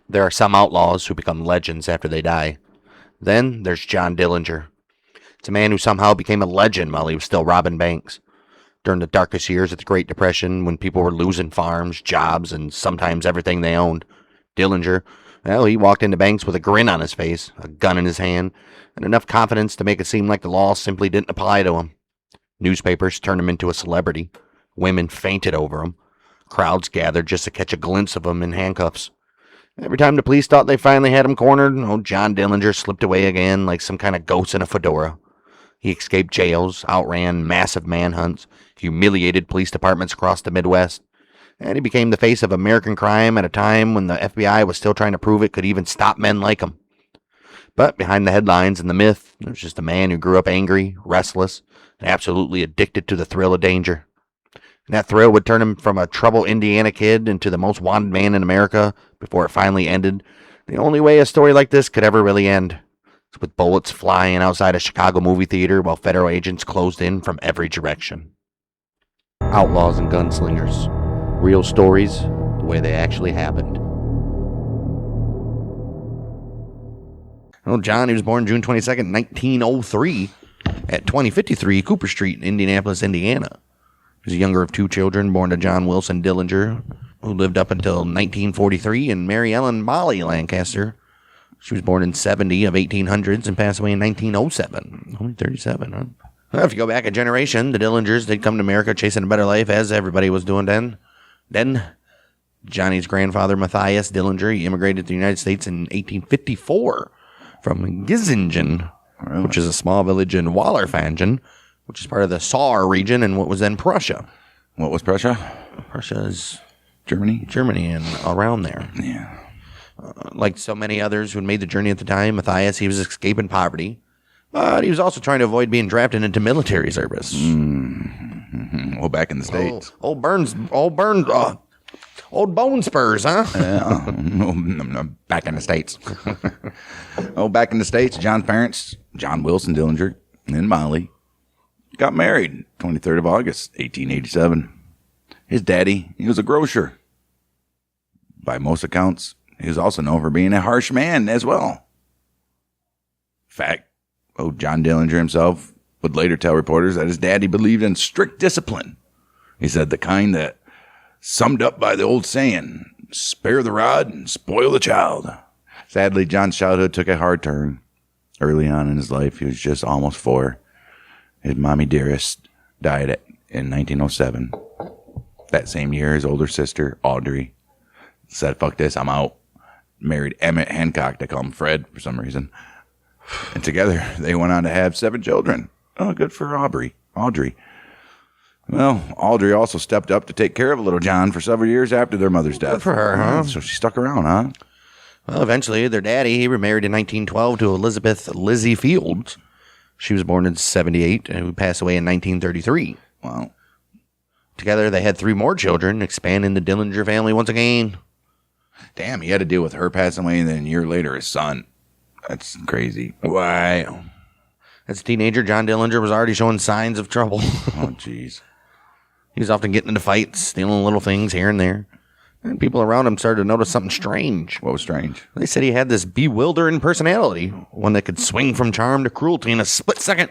There are some outlaws who become legends after they die. Then there's John Dillinger. It's a man who somehow became a legend while he was still robbing banks. During the darkest years of the Great Depression, when people were losing farms, jobs, and sometimes everything they owned, Dillinger, well, he walked into banks with a grin on his face, a gun in his hand, and enough confidence to make it seem like the law simply didn't apply to him. Newspapers turned him into a celebrity. Women fainted over him. Crowds gathered just to catch a glimpse of him in handcuffs. Every time the police thought they finally had him cornered, old John Dillinger slipped away again like some kind of ghost in a fedora. He escaped jails, outran massive manhunts, humiliated police departments across the Midwest, and he became the face of American crime at a time when the FBI was still trying to prove it could even stop men like him. But behind the headlines and the myth, there was just a man who grew up angry, restless, and absolutely addicted to the thrill of danger. And that thrill would turn him from a troubled Indiana kid into the most wanted man in America before it finally ended. The only way a story like this could ever really end. With bullets flying outside a Chicago movie theater while federal agents closed in from every direction. Outlaws and Gunslingers. Real stories, the way they actually happened. Well, John, he was born June 22nd, 1903, at 2053 Cooper Street in Indianapolis, Indiana. He was the younger of two children, born to John Wilson Dillinger, who lived up until 1943, and Mary Ellen Molly Lancaster. She was born in 70 of 1800s and passed away in 1907. Only 37, huh? Well, if you go back a generation, the Dillingers did come to America chasing a better life, as everybody was doing then. Then, Johnny's grandfather, Matthias Dillinger, he immigrated to the United States in 1854 from Gisingen, which is a small village in Wallerfangen, which is part of the Saar region in what was then Prussia. What was Prussia? Prussia is Germany and around there. Yeah. Like so many others who had made the journey at the time, Matthias, he was escaping poverty, but he was also trying to avoid being drafted into military service. Mm-hmm. Well, back in the States. Old bone spurs, huh? Yeah, back in the States. Back in the States, John's parents, John Wilson Dillinger and Molly, got married 23rd of August, 1887. His daddy, he was a grocer. By most accounts, he was also known for being a harsh man as well. In fact, John Dillinger himself would later tell reporters that his daddy believed in strict discipline. He said the kind that summed up by the old saying, spare the rod and spoil the child. Sadly, John's childhood took a hard turn. Early on in his life, he was just almost 4. His mommy dearest died in 1907. That same year, his older sister, Audrey, said, fuck this, I'm out. Married Emmett Hancock. They call him Fred for some reason. And together, they went on to have 7 children. Oh, good for Audrey. Well, Audrey also stepped up to take care of little John for several years after their mother's death. Good for her, huh? So she stuck around, huh? Well, eventually, their daddy, he remarried in 1912 to Elizabeth Lizzie Fields. She was born in 78 and passed away in 1933. Wow. Together, they had 3 more children, expanding the Dillinger family once again. Damn, he had to deal with her passing away, and then a year later, his son. That's crazy. Wow. As a teenager, John Dillinger was already showing signs of trouble. Oh, jeez. He was often getting into fights, stealing little things here and there. And people around him started to notice something strange. What was strange? They said he had this bewildering personality, one that could swing from charm to cruelty in a split second.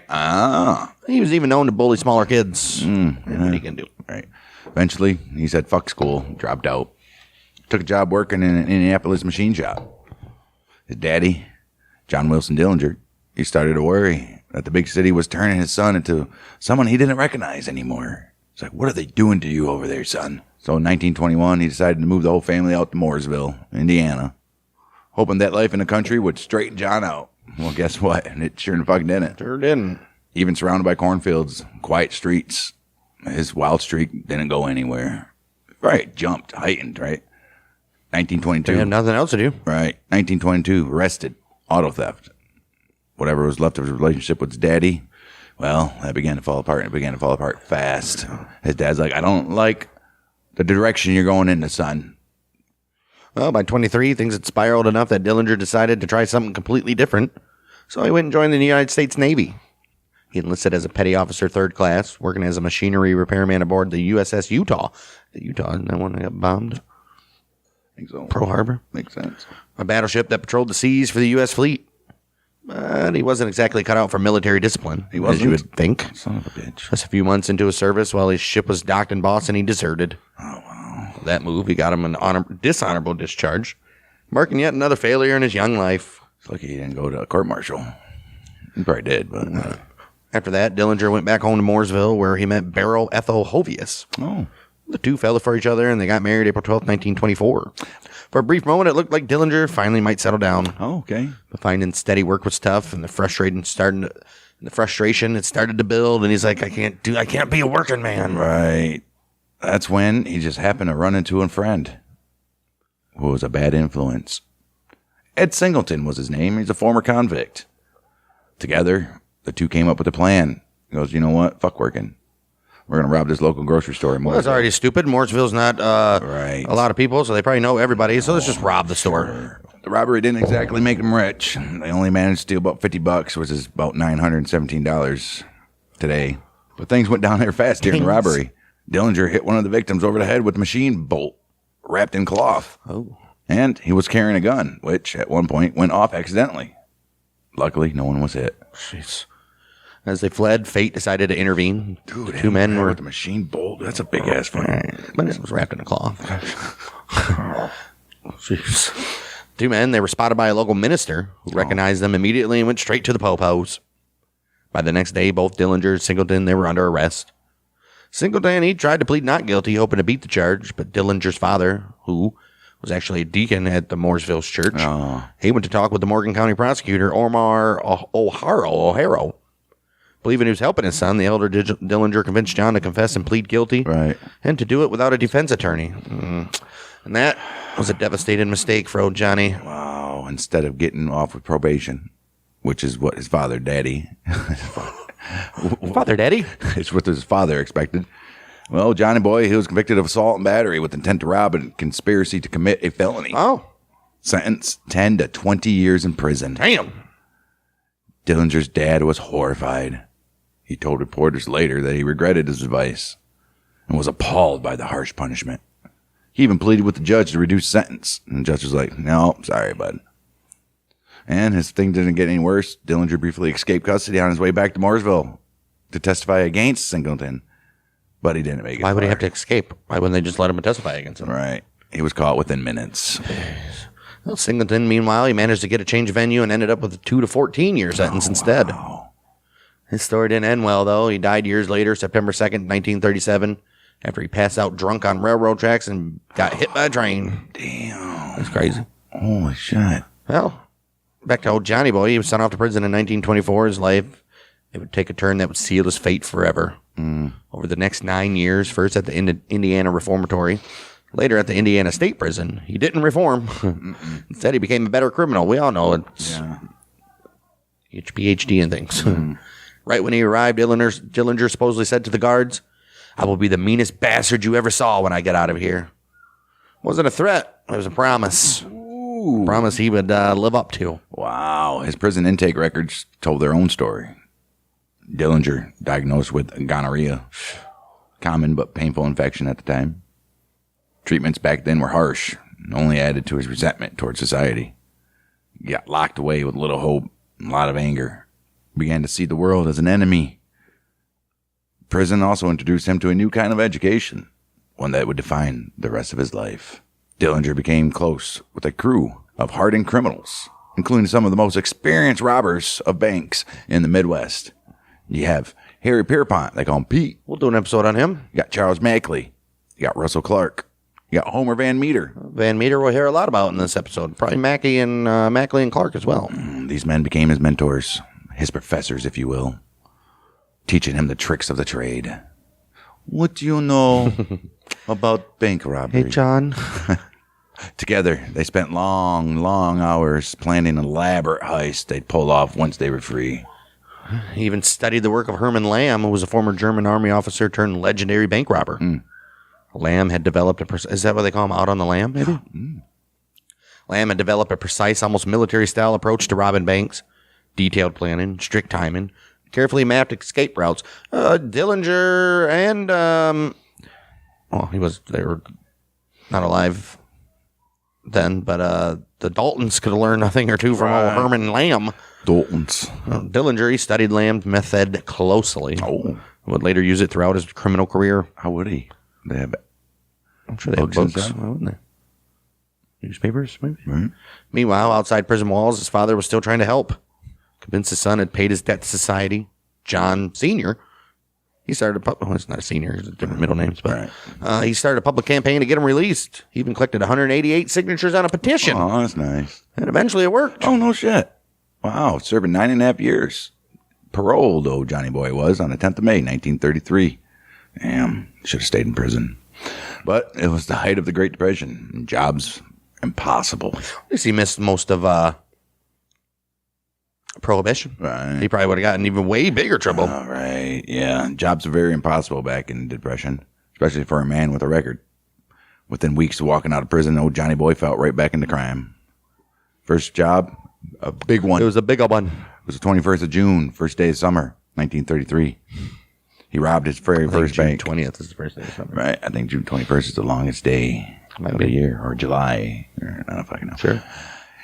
He was even known to bully smaller kids. What he can do. Right. Eventually, he said, fuck school, dropped out. Took a job working in an Indianapolis machine shop. His daddy, John Wilson Dillinger, he started to worry that the big city was turning his son into someone he didn't recognize anymore. It's like, what are they doing to you over there, son? So in 1921, he decided to move the whole family out to Mooresville, Indiana, hoping that life in the country would straighten John out. Well, guess what? And it sure the fuck didn't. Sure didn't. Even surrounded by cornfields, quiet streets, his wild streak didn't go anywhere. Right, jumped, heightened, right? 1922. They had nothing else to do. Right. 1922, arrested. Auto theft. Whatever was left of his relationship with his daddy, well, that began to fall apart, and it began to fall apart fast. His dad's like, I don't like the direction you're going into, son. Well, by 23, things had spiraled enough that Dillinger decided to try something completely different. So he went and joined the United States Navy. He enlisted as a petty officer, 3rd class, working as a machinery repairman aboard the USS Utah. The Utah, isn't that one that got bombed? think so. Pearl Harbor. Makes sense. A battleship that patrolled the seas for the U.S. fleet. But he wasn't exactly cut out for military discipline, He wasn't? as you would think. Son of a bitch. Just a few months into his service, while his ship was docked in Boston, he deserted. Oh, wow. That move, he got him an dishonorable discharge, marking yet another failure in his young life. It's lucky he didn't go to a court-martial. He probably did, but... After that, Dillinger went back home to Mooresville, where he met Beryl Ethel Hovius. Oh. The two fell for each other, and they got married April 12, 1924. For a brief moment, it looked like Dillinger finally might settle down. Oh, okay. But finding steady work was tough, and the frustration had started to build, and he's like, I can't be a working man. Right. That's when he just happened to run into a friend who was a bad influence. Ed Singleton was his name. He's a former convict. Together, the two came up with a plan. He goes, you know what? Fuck working. We're going to rob this local grocery store in Mooresville. Well, that's already stupid. Mooresville's not Right. a lot of people, so they probably know everybody, so let's just rob the store. The robbery didn't exactly make them rich. They only managed to steal about $50, which is about $917 today. But things went down there fast during the robbery. Dillinger hit one of the victims over the head with a machine bolt wrapped in cloth. Oh. And he was carrying a gun, which at one point went off accidentally. Luckily, no one was hit. Jeez. As they fled, fate decided to intervene. Dude, the two men were... with the machine bolt. That's a big ass fight. But it was wrapped in a cloth. Jeez. Two men, they were spotted by a local minister who recognized them immediately and went straight to the popos. By the next day, both Dillinger and Singleton, they were under arrest. Singleton, he tried to plead not guilty, hoping to beat the charge, but Dillinger's father, who was actually a deacon at the Mooresville church, he went to talk with the Morgan County prosecutor, Omar O'Hara. Believing he was helping his son, the elder Dillinger convinced John to confess and plead guilty, Right. and to do it without a defense attorney. And that was a devastating mistake for old Johnny. Wow. Instead of getting off with probation, which is what his father, Daddy, Father Daddy? it's what his father expected. Well, Johnny Boy, he was convicted of assault and battery with intent to rob and conspiracy to commit a felony. Oh, Sentenced 10 to 20 years in prison. damn. Dillinger's dad was horrified. He told reporters later that he regretted his advice and was appalled by the harsh punishment. He even pleaded with the judge to reduce sentence, and the judge was like, no, sorry, bud. And his thing didn't get any worse. Dillinger briefly escaped custody on his way back to Mooresville to testify against Singleton, but he didn't make it. Why would he far. have to escape? Why wouldn't they just let him testify against him? Right. He was caught within minutes. Well, Singleton, meanwhile, he managed to get a change of venue and ended up with a 2 to 14 year sentence instead. Wow. His story didn't end well, though. He died years later, September 2nd, 1937, after he passed out drunk on railroad tracks and got hit by a train. Damn. That's crazy. Holy shit. Well, back to old Johnny Boy. He was sent off to prison in 1924. His life, it would take a turn that would seal his fate forever. Over the next 9 years, first at the Indiana Reformatory, later at the Indiana State Prison, he didn't reform. Instead, he became a better criminal. We all know it. Yeah. PhD and things. Right when he arrived, Dillinger supposedly said to the guards, I will be the meanest bastard you ever saw when I get out of here. It wasn't a threat. It was a promise. Ooh. Promise he would live up to. Wow. His prison intake records told their own story. Dillinger, diagnosed with gonorrhea. Common but painful infection at the time. Treatments back then were harsh and only added to his resentment towards society. He got locked away with little hope and a lot of anger. Began to see the world as an enemy. Prison also introduced him to a new kind of education, one that would define the rest of his life. Dillinger became close with a crew of hardened criminals, including some of the most experienced robbers of banks in the Midwest. You have Harry Pierpont, they call him Pete. We'll do an episode on him. You got Charles Mackley. You got Russell Clark. You got Homer Van Meter. Van Meter we'll hear a lot about in this episode. Probably Mackley and Clark as well. These men became his mentors, his professors, if you will, teaching him the tricks of the trade. What do you know about bank robbery? Hey, John. Together, they spent long, long hours planning an elaborate heist they'd pull off once they were free. He even studied the work of Herman Lamb, who was a former German army officer turned legendary bank robber. Lamb had developed is that what they call him, out on the lamb, maybe? Lamb had developed a precise, almost military-style approach to robbing banks. Detailed planning, strict timing, carefully mapped escape routes. Dillinger and, they were not alive then, but the Daltons could learn a thing or two from old Herman Lamb. Daltons. Dillinger, he studied Lamb's method closely. Oh. Would later use it throughout his criminal career. How would he? They have I'm sure they have books. Why wouldn't they? Newspapers, maybe. Right. Meanwhile, outside prison walls, his father was still trying to help. Convinced his son had paid his debt to society. John Sr., he started it's not a senior, it's different middle names, but he started a public campaign to get him released. He even collected 188 signatures on a petition. Oh, that's nice. And eventually it worked. Oh, no shit. Wow, serving 9.5 years. Paroled, old Johnny Boy was, on the 10th of May, 1933. Damn, should have stayed in prison. But it was the height of the Great Depression, and jobs impossible. At least he missed most of Prohibition. Right. He probably would have gotten even way bigger trouble. All right, yeah. Jobs were very impossible back in the Depression, especially for a man with a record. Within weeks of walking out of prison, old Johnny Boy fell right back into crime. First job, a big one. It was a big one. It was the 21st of June, first day of summer, 1933. He robbed his very first bank. June 20th is the first day of summer. Right. I think June 21st is the longest day of the year, or July. I don't know if I can know. Sure.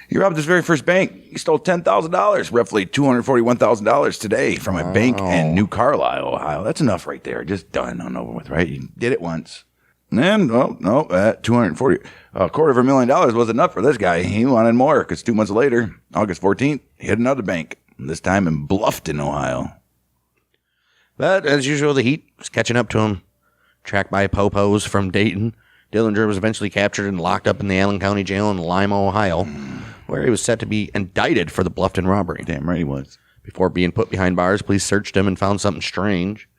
He robbed his very first bank. He stole $10,000, roughly $241,000 today from a bank in New Carlisle, Ohio. That's enough right there. Just done and over with, right? You did it once. And then, $240,000 was enough for this guy. He wanted more because 2 months later, August 14th, he hit another bank, this time in Bluffton, Ohio. But as usual, the heat was catching up to him. Tracked by popos from Dayton, Dillinger was eventually captured and locked up in the Allen County Jail in Lima, Ohio, where he was set to be indicted for the Bluffton robbery. Damn right he was. Before being put behind bars, police searched him and found something strange.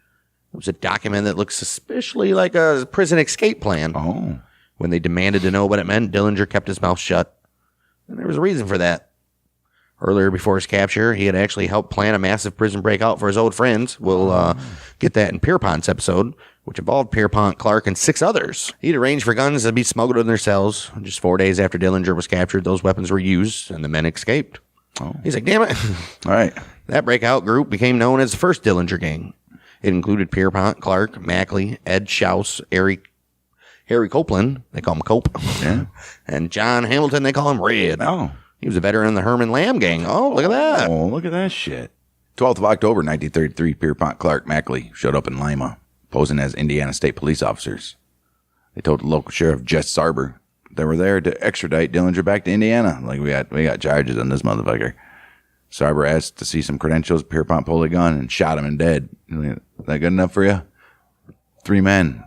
It was a document that looked suspiciously like a prison escape plan. Oh. When they demanded to know what it meant, Dillinger kept his mouth shut. And there was a reason for that. Earlier before his capture, he had actually helped plan a massive prison breakout for his old friends. We'll get that in Pierpont's episode, which involved Pierpont, Clark, and 6 others. He'd arranged for guns to be smuggled in their cells. Just 4 days after Dillinger was captured, those weapons were used, and the men escaped. Oh. He's like, damn it. All right. That breakout group became known as the first Dillinger Gang. It included Pierpont, Clark, Mackley, Ed Schaus, Harry Copeland, they call him Cope, Yeah. and John Hamilton, they call him Red. Oh. He was a veteran in the Herman Lamb Gang. Oh, look at that. Oh, look at that shit. 12th of October, 1933, Pierpont, Clark, Mackley showed up in Lima, posing as Indiana State police officers. They told the local sheriff, Jess Sarber, they were there to extradite Dillinger back to Indiana. Like, we got charges on this motherfucker. Sarber asked to see some credentials. Pierpont pulled a gun and shot him and dead. Is that good enough for you? 3 men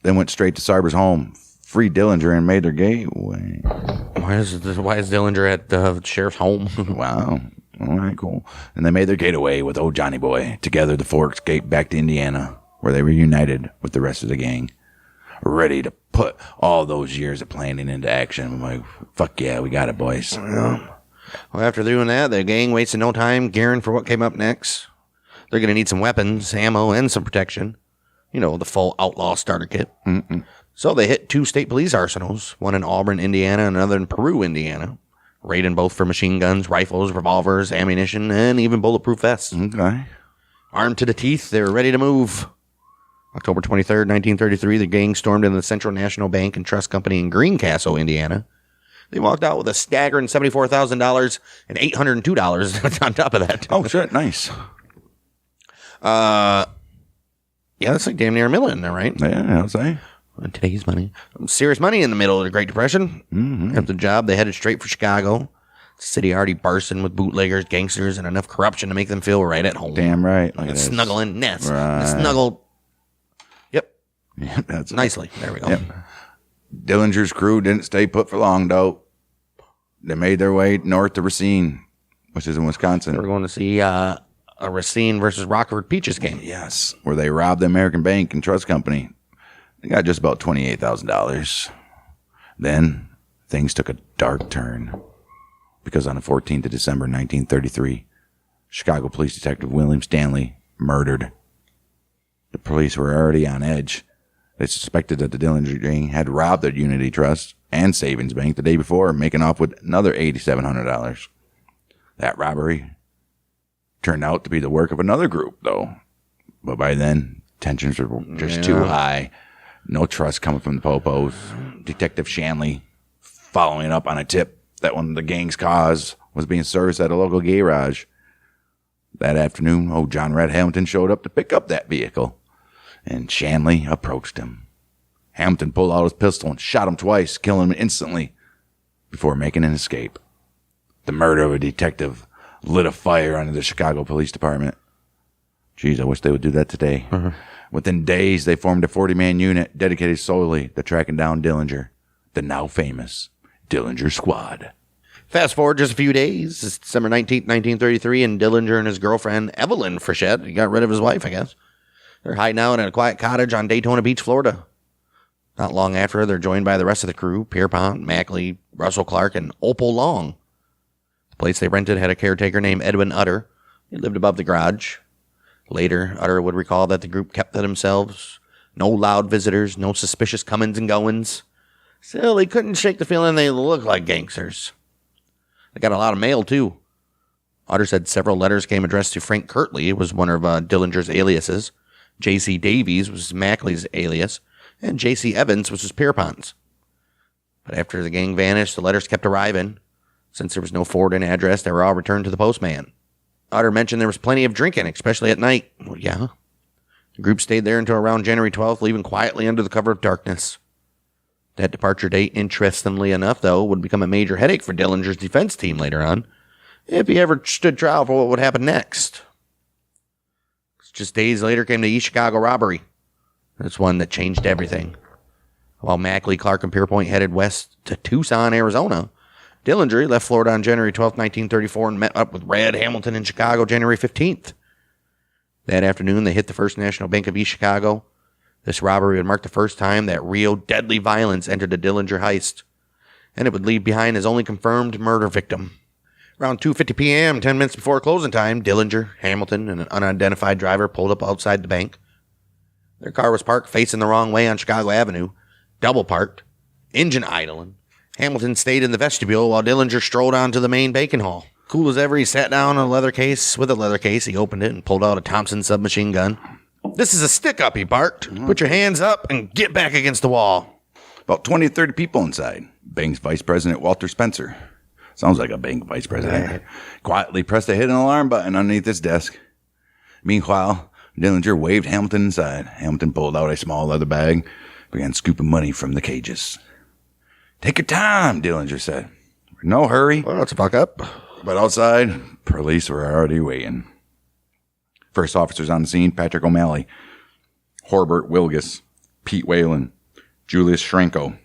then went straight to Sarber's home, freed Dillinger, and made their gateway. Why is Dillinger at the sheriff's home? Wow. All right, cool. And they made their getaway with old Johnny Boy. Together, the four escaped back to Indiana, where they were united with the rest of the gang, ready to put all those years of planning into action. I'm like, fuck yeah, we got it, boys. Well, after doing that, the gang wasted no time gearing for what came up next. They're going to need some weapons, ammo, and some protection. You know, the full outlaw starter kit. Mm-mm. So they hit 2 state police arsenals, one in Auburn, Indiana, and another in Peru, Indiana, raiding both for machine guns, rifles, revolvers, ammunition, and even bulletproof vests. Okay. Armed to the teeth, they were ready to move. October 23rd, 1933, the gang stormed into the Central National Bank and Trust Company in Greencastle, Indiana. They walked out with a staggering $74,000 and $802 on top of that. Oh, shit. Nice. Yeah, that's like damn near $1 million there, right? Yeah, I'll say. In today's money. Serious money in the middle of the Great Depression. Mm-hmm. After the job, they headed straight for Chicago. The city already bursting with bootleggers, gangsters, and enough corruption to make them feel right at home. Damn right. Like snuggling nests. Right. Snuggled. Yep. Yeah, that's Nicely. There we go. Yep. Dillinger's crew didn't stay put for long, though. They made their way north to Racine, which is in Wisconsin. They were going to see a Racine versus Rockford Peaches game. Yes, where they robbed the American Bank and Trust Company. They got just about $28,000. Then things took a dark turn, because on the 14th of December, 1933, Chicago Police Detective William Stanley murdered. The police were already on edge. They suspected that the Dillinger gang had robbed their Unity Trust and Savings Bank the day before, making off with another $8,700. That robbery turned out to be the work of another group, though. But by then, tensions were just too high. No trust coming from the popos. Detective Shanley following up on a tip that one of the gang's cars was being serviced at a local garage. That afternoon, old John Red Hamilton showed up to pick up that vehicle, and Shanley approached him. Hamilton pulled out his pistol and shot him twice, killing him instantly before making an escape. The murder of a detective lit a fire under the Chicago Police Department. Geez, I wish they would do that today. Within days, they formed a 40-man unit dedicated solely to tracking down Dillinger, the now famous Dillinger Squad. Fast forward just a few days. It's December 19th, 1933, and Dillinger and his girlfriend, Evelyn Frechette, he got rid of his wife, I guess. They're hiding out in a quiet cottage on Daytona Beach, Florida. Not long after, they're joined by the rest of the crew, Pierpont, Mackley, Russell Clark, and Opal Long. The place they rented had a caretaker named Edwin Utter. He lived above the garage. Later, Utter would recall that the group kept to themselves. No loud visitors, no suspicious comings and goings. Still, he couldn't shake the feeling they looked like gangsters. They got a lot of mail, too. Utter said several letters came addressed to Frank Kirtley. It was one of Dillinger's aliases. J.C. Davies was Mackley's alias. And J.C. Evans was his Pierpont's. But after the gang vanished, the letters kept arriving. Since there was no forwarding address, they were all returned to the postman. Utter mentioned there was plenty of drinking, especially at night. Well, yeah. The group stayed there until around January 12th, leaving quietly under the cover of darkness. That departure date, interestingly enough, though, would become a major headache for Dillinger's defense team later on, if he ever stood trial for what would happen next. Just days later came the East Chicago robbery. That's one that changed everything. While Mackley, Clark, and Pierpont headed west to Tucson, Arizona, Dillinger left Florida on January 12, 1934, and met up with Red Hamilton in Chicago January 15th. That afternoon, they hit the First National Bank of East Chicago. This robbery would mark the first time that real deadly violence entered the Dillinger heist, and it would leave behind his only confirmed murder victim. Around 2:50 p.m., 10 minutes before closing time, Dillinger, Hamilton, and an unidentified driver pulled up outside the bank. Their car was parked facing the wrong way on Chicago Avenue, double parked, engine idling. Hamilton stayed in the vestibule while Dillinger strolled onto the main banking hall. Cool as ever, he sat down on a leather case. With a leather case, he opened it and pulled out a Thompson submachine gun. "This is a stick-up," he barked. "Put your hands up and get back against the wall." About 20 to 30 people inside. Bank's vice president, Walter Spencer. Sounds like a bank vice president. Quietly pressed a hidden alarm button underneath his desk. Meanwhile, Dillinger waved Hamilton inside. Hamilton pulled out a small leather bag, began scooping money from the cages. "Take your time," Dillinger said. "No hurry." Well, let's fuck up. But outside, police were already waiting. First officers on the scene, Patrick O'Malley, Horbert Wilgus, Pete Whalen, Julius Schranko,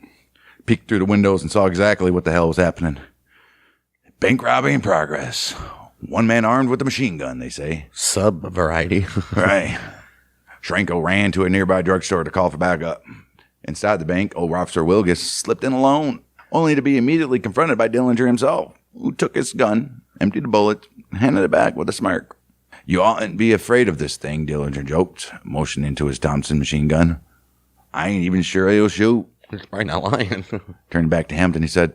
peeked through the windows and saw exactly what the hell was happening. Bank robbery in progress. One man armed with a machine gun, they say. Sub-variety. Right. Schranko ran to a nearby drugstore to call for backup. Inside the bank, old Officer Wilgus slipped in alone, only to be immediately confronted by Dillinger himself, who took his gun, emptied the bullet, and handed it back with a smirk. "You oughtn't be afraid of this thing," Dillinger joked, motioning into his Thompson machine gun. "I ain't even sure he'll shoot." He's probably not lying. Turning back to Hampton, he said,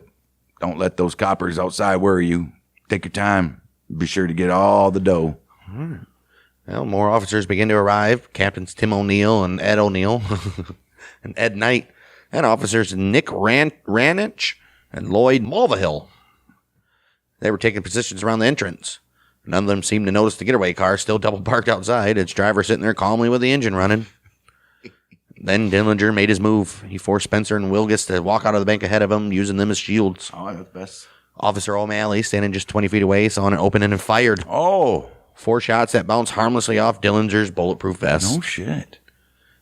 "Don't let those coppers outside worry you. Take your time. Be sure to get all the dough." Well, more officers began to arrive. Captains Tim O'Neill and Ed O'Neill and Ed Knight, and officers Nick Ranich and Lloyd Mulvihill. They were taking positions around the entrance. None of them seemed to notice the getaway car still double parked outside, its driver sitting there calmly with the engine running. Then Dillinger made his move. He forced Spencer and Wilgus to walk out of the bank ahead of him, using them as shields. Oh, that's best. Officer O'Malley, standing just 20 feet away, saw an opening and fired. Oh. 4 shots that bounced harmlessly off Dillinger's bulletproof vest. No shit.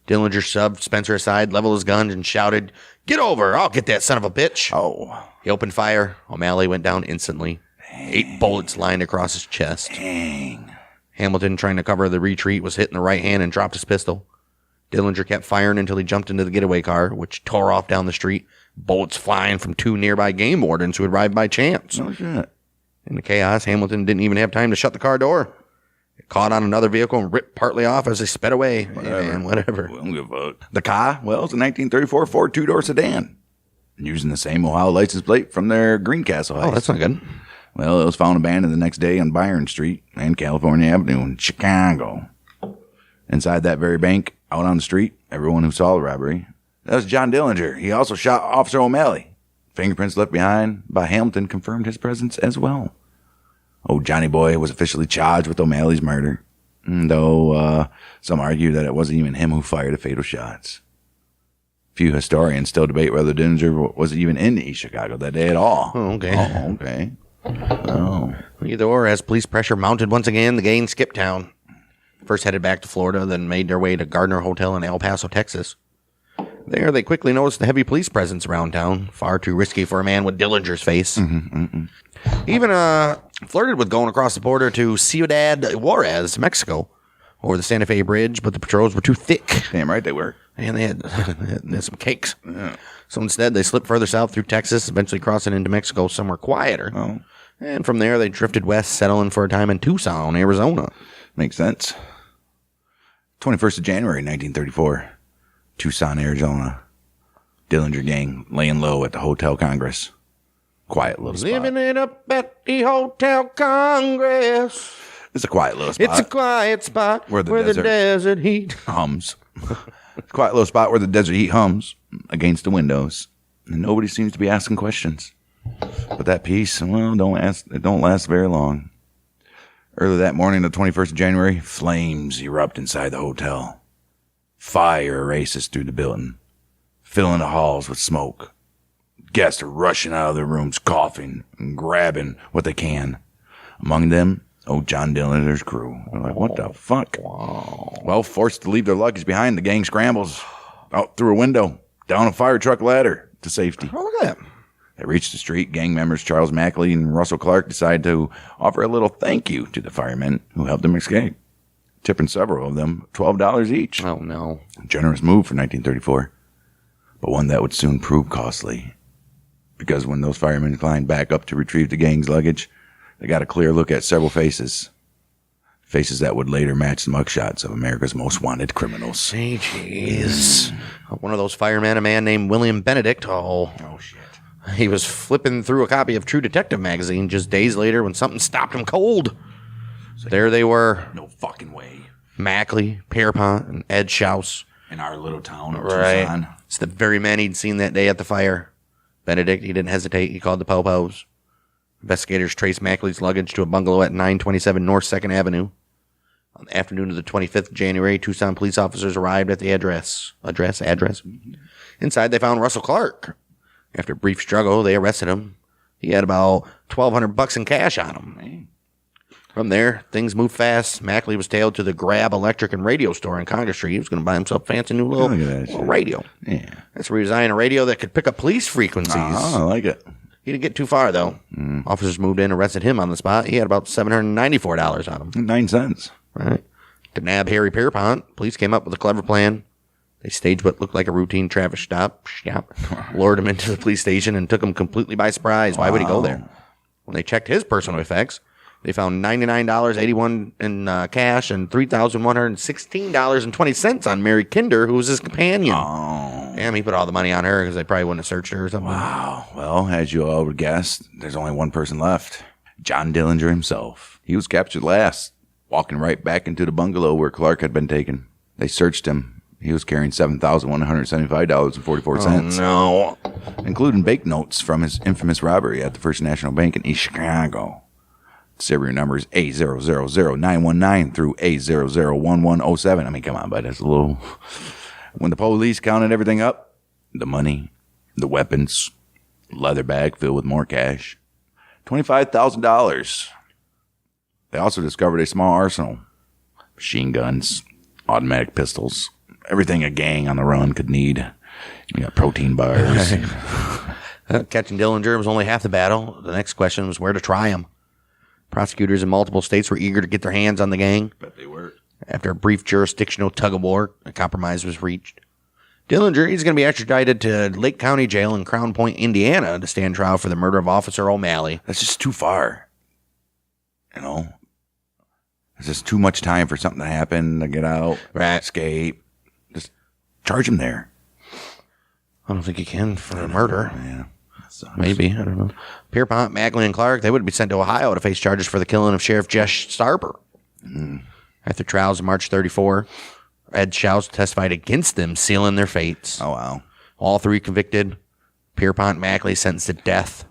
Dillinger shoved Spencer aside, leveled his gun, and shouted, "Get over! I'll get that son of a bitch!" Oh. He opened fire. O'Malley went down instantly. 8 bullets lined across his chest. Dang. Hamilton, trying to cover the retreat, was hit in the right hand and dropped his pistol. Dillinger kept firing until he jumped into the getaway car, which tore off down the street, bullets flying from 2 nearby game wardens who had arrived by chance. No shit. In the chaos, Hamilton didn't even have time to shut the car door. It caught on another vehicle and ripped partly off as they sped away. Whatever. Hey, man, whatever. We don't give a fuck. The car, well, it's a 1934 Ford 2-door sedan, using the same Ohio license plate from their Greencastle heist. Oh, that's not good. Well, it was found abandoned the next day on Byron Street and California Avenue in Chicago. Inside that very bank, out on the street, everyone who saw the robbery, that was John Dillinger. He also shot Officer O'Malley. Fingerprints left behind by Hamilton confirmed his presence as well. Old Johnny Boy was officially charged with O'Malley's murder, though some argue that it wasn't even him who fired the fatal shots. Few historians still debate whether Dillinger was even in East Chicago that day at all. Oh, okay. Oh, okay. Oh. Either or, as police pressure mounted once again, the gang skipped town. First headed back to Florida, then made their way to Gardner Hotel in El Paso, Texas. There, they quickly noticed the heavy police presence around town, far too risky for a man with Dillinger's face. Even flirted with going across the border to Ciudad Juarez, Mexico, over the Santa Fe Bridge, but the patrols were too thick. Damn right they were. And they had some cakes. Yeah. So instead, they slipped further south through Texas, eventually crossing into Mexico somewhere quieter. Oh. And from there, they drifted west, settling for a time in Tucson, Arizona. Makes sense. 21st of January, 1934. Tucson, Arizona. Dillinger gang laying low at the Hotel Congress. Quiet little spot. Living it up at the Hotel Congress. It's a quiet little spot. It's a quiet spot where the desert heat hums. Quiet little spot where the desert heat hums against the windows, and nobody seems to be asking questions. But that peace, well, it don't last very long. Early that morning, the 21st of January, flames erupt inside the hotel. Fire races through the building, filling the halls with smoke. Guests are rushing out of their rooms, coughing and grabbing what they can. Among them, old John Dillinger's crew. They're like, what the fuck? Wow. Well, forced to leave their luggage behind, the gang scrambles out through a window, down a fire truck ladder to safety. Oh, look at that. They reached the street. Gang members Charles Mackley and Russell Clark decided to offer a little thank you to the firemen who helped them escape, tipping several of them $12 each. Oh, no. A generous move for 1934, but one that would soon prove costly. Because when those firemen climbed back up to retrieve the gang's luggage, they got a clear look at several faces. Faces that would later match the mugshots of America's most wanted criminals. Hey, jeez. One of those firemen, a man named William Benedict. Oh, shit. He was flipping through a copy of True Detective magazine just days later when something stopped him cold. So there they were. No fucking way. Mackley, Pierpont, and Ed Schaus. In our little town of Tucson. It's the very man he'd seen that day at the fire. Benedict, he didn't hesitate. He called the po-pos. Investigators traced Mackley's luggage to a bungalow at 927 North 2nd Avenue. On the afternoon of the 25th of January, Tucson police officers arrived at the address. Inside, they found Russell Clark. After a brief struggle, they arrested him. He had about $1,200 in cash on him. From there, things moved fast. Mackley was tailed to the Grab Electric and Radio store in Congress Street. He was going to buy himself a fancy new little radio. Yeah. That's where he designed a radio that could pick up police frequencies. Oh, I like it. He didn't get too far, though. Officers moved in, arrested him on the spot. He had about $794 on him. 9 cents. Right. To nab Harry Pierpont, police came up with a clever plan. They staged what looked like a routine traffic stop, lured him into the police station, and took him completely by surprise. Why would he go there? When they checked his personal effects, they found $99.81 in cash and $3,116.20 on Mary Kinder, who was his companion. Oh. Damn, he put all the money on her because they probably wouldn't have searched her or something. Wow. Well, as you all would guess, there's only one person left. John Dillinger himself. He was captured last, walking right back into the bungalow where Clark had been taken. They searched him. He was carrying $7,175.44. Oh, no. Including bank notes from his infamous robbery at the First National Bank in East Chicago. Serial numbers A000919 through A001107. I mean, come on, but that's a little... When the police counted everything up, the money, the weapons, leather bag filled with more cash, $25,000. They also discovered a small arsenal. Machine guns, automatic pistols, everything a gang on the run could need. You got protein bars. Catching Dillinger was only half the battle. The next question was where to try him. Prosecutors in multiple states were eager to get their hands on the gang. Bet they were. After a brief jurisdictional tug-of-war, a compromise was reached. Dillinger, he's going to be extradited to Lake County Jail in Crown Point, Indiana, to stand trial for the murder of Officer O'Malley. That's just too far. You know? It's just too much time for something to happen, to get out, escape. Just charge him there. I don't think he can for a murder. Yeah. Maybe. I don't know. Pierpont, Macklin, and Clark, they would be sent to Ohio to face charges for the killing of Sheriff Jess Starber. After trials on March 34, Ed Schaus testified against them, sealing their fates. Oh, wow. All three convicted. Pierpont Mackley sentenced to death.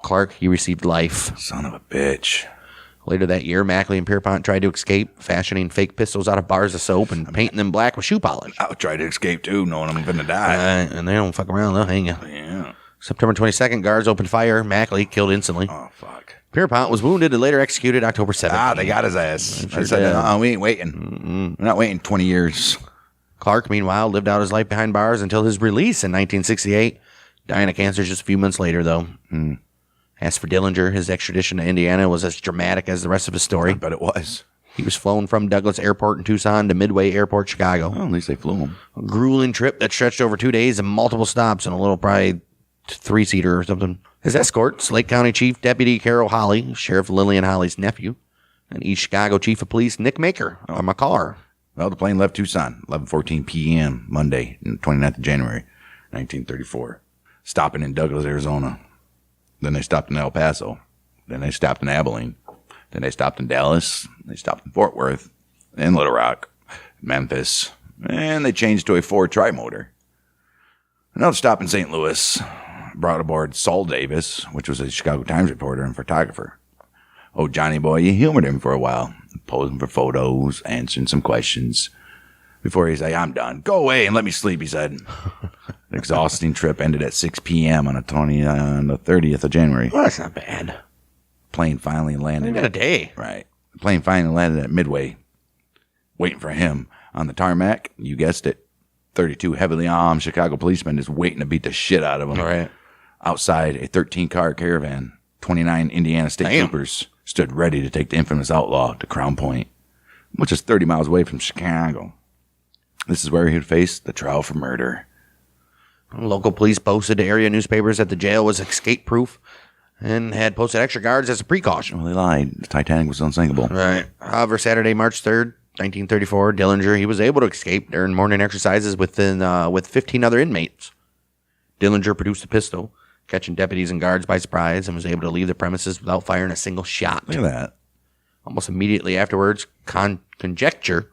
Clark, he received life. Son of a bitch. Later that year, Mackley and Pierpont tried to escape, fashioning fake pistols out of bars of soap and painting them black with shoe polish. I would try to escape too, knowing I'm going to die. And they don't fuck around, they'll hang you. Yeah. September 22nd, guards opened fire. Mackley killed instantly. Oh, fuck. Pierpont was wounded and later executed October 7th. They got his ass. Sure I said, did. we ain't waiting. We're not waiting 20 years. Clark, meanwhile, lived out his life behind bars until his release in 1968, dying of cancer just a few months later, though. As for Dillinger, his extradition to Indiana was as dramatic as the rest of his story. I bet it was. He was flown from Douglas Airport in Tucson to Midway Airport, Chicago. Well, at least they flew him. A grueling trip that stretched over 2 days and multiple stops in a little, probably three-seater or something. His escorts, Lake County Chief Deputy Carol Holly, Sheriff Lillian Holly's nephew, and East Chicago Chief of Police Nick Maker, on my car. Well, the plane left Tucson, 11:14 p.m., Monday, 29th of January, 1934. Stopping in Douglas, Arizona. Then they stopped in El Paso. Then they stopped in Abilene. Then they stopped in Dallas. They stopped in Fort Worth. Then Little Rock. Memphis. And they changed to a Ford Tri-Motor. Another stop in St. Louis. Brought aboard Saul Davis, which was a Chicago Times reporter and photographer. Oh, Johnny Boy, he humored him for a while. Posing for photos, answering some questions. Before he said, I'm done. Go away and let me sleep, he said. The exhausting trip ended at 6 p.m. on the 30th of January. Well, that's not bad. Plane finally landed. Maybe a day. Right. The plane finally landed at Midway. Waiting for him on the tarmac. You guessed it. 32 heavily armed Chicago policemen just waiting to beat the shit out of him. All right. Outside a 13-car caravan, 29 Indiana State Troopers stood ready to take the infamous outlaw to Crown Point, which is 30 miles away from Chicago. This is where he would face the trial for murder. Local police posted to area newspapers that the jail was escape-proof and had posted extra guards as a precaution. Well, they lied. The Titanic was unsinkable. Right. However, Saturday, March 3rd, 1934, Dillinger, he was able to escape during morning exercises with 15 other inmates. Dillinger produced a pistol, catching deputies and guards by surprise, and was able to leave the premises without firing a single shot. Look at that. Almost immediately afterwards, conjecture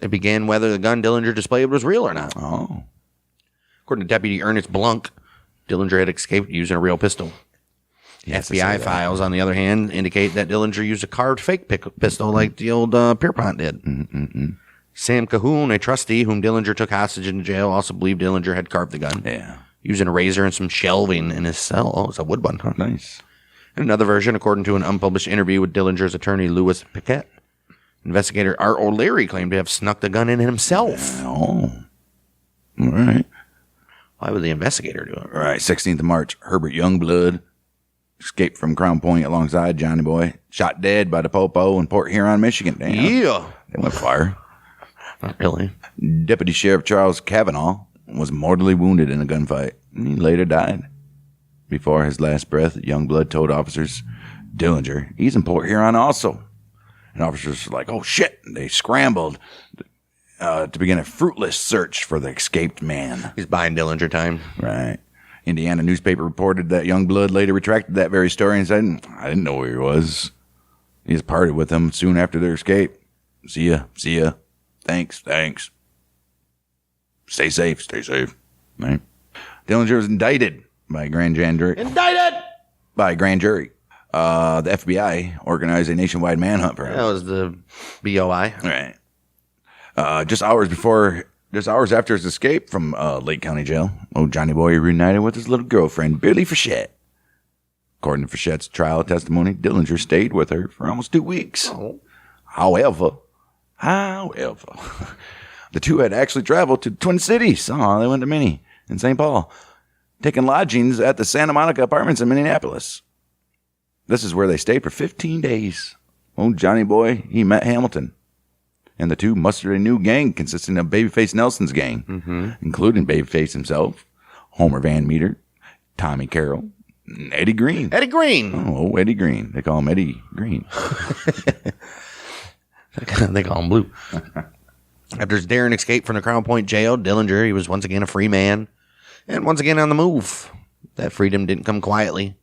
it began whether the gun Dillinger displayed was real or not. Oh. According to Deputy Ernest Blunk, Dillinger had escaped using a real pistol. FBI files, on the other hand, indicate that Dillinger used a carved fake pistol like the old Pierpont did. Sam Cahoon, a trustee whom Dillinger took hostage in jail, also believed Dillinger had carved the gun. Yeah. Using a razor and some shelving in his cell. Oh, it's a wood one, huh? Nice. In another version, according to an unpublished interview with Dillinger's attorney, Louis Piquet, investigator Art O'Leary claimed to have snuck the gun in himself. Oh. All right. Why would the investigator do it? All right. 16th of March, Herbert Youngblood escaped from Crown Point alongside Johnny Boy. Shot dead by the Popo in Port Huron, Michigan. Damn. Yeah. They went fire. Not really. Deputy Sheriff Charles Cavanaugh was mortally wounded in a gunfight. He later died. Before his last breath, Youngblood told officers, Dillinger, he's in Port Huron also. And officers were like, oh shit. They scrambled to begin a fruitless search for the escaped man. He's buying Dillinger time. Right. Indiana newspaper reported that Youngblood later retracted that very story and said, I didn't know where he was. He just parted with him soon after their escape. See ya. Thanks. Stay safe. Right. Dillinger was indicted by a grand jury. By a grand jury. The FBI organized a nationwide manhunt for him. That was the BOI. Right. Just hours after his escape from Lake County Jail, Johnny Boy reunited with his little girlfriend, Billy Fichette. According to Fichette's trial testimony, Dillinger stayed with her for almost 2 weeks. Oh. However, the two had actually traveled to Twin Cities. Oh, they went to Minnie in St. Paul, taking lodgings at the Santa Monica Apartments in Minneapolis. This is where they stayed for 15 days. Johnny Boy, he met Hamilton. And the two mustered a new gang consisting of Babyface Nelson's gang, including Babyface himself, Homer Van Meter, Tommy Carroll, and Eddie Green. Eddie Green. Oh, Eddie Green. They call him Eddie Green. They call him Blue. After his daring escape from the Crown Point jail, Dillinger, he was once again a free man and once again on the move. That freedom didn't come quietly.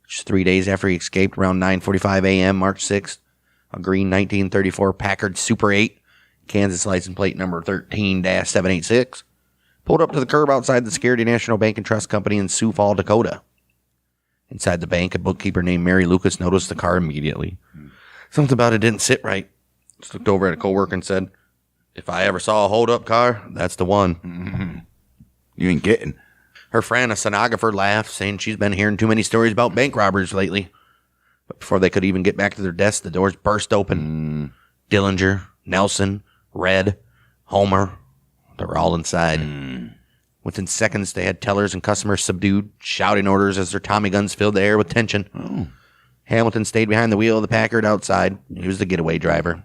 Just 3 days after he escaped, around 9:45 a.m., March 6th, a green 1934 Packard Super 8, Kansas license plate number 13-786, pulled up to the curb outside the Security National Bank and Trust Company in Sioux Falls, Dakota. Inside the bank, a bookkeeper named Mary Lucas noticed the car immediately. Something about it didn't sit right. Just looked over at a coworker and said, "If I ever saw a hold-up car, that's the one." Mm-hmm. You ain't getting. Her friend, a stenographer, laughed, saying she's been hearing too many stories about bank robbers lately. But before they could even get back to their desks, the doors burst open. Dillinger, Nelson, Red, Homer, they were all inside. Within seconds, they had tellers and customers subdued, shouting orders as their Tommy guns filled the air with tension. Oh. Hamilton stayed behind the wheel of the Packard outside. He was the getaway driver.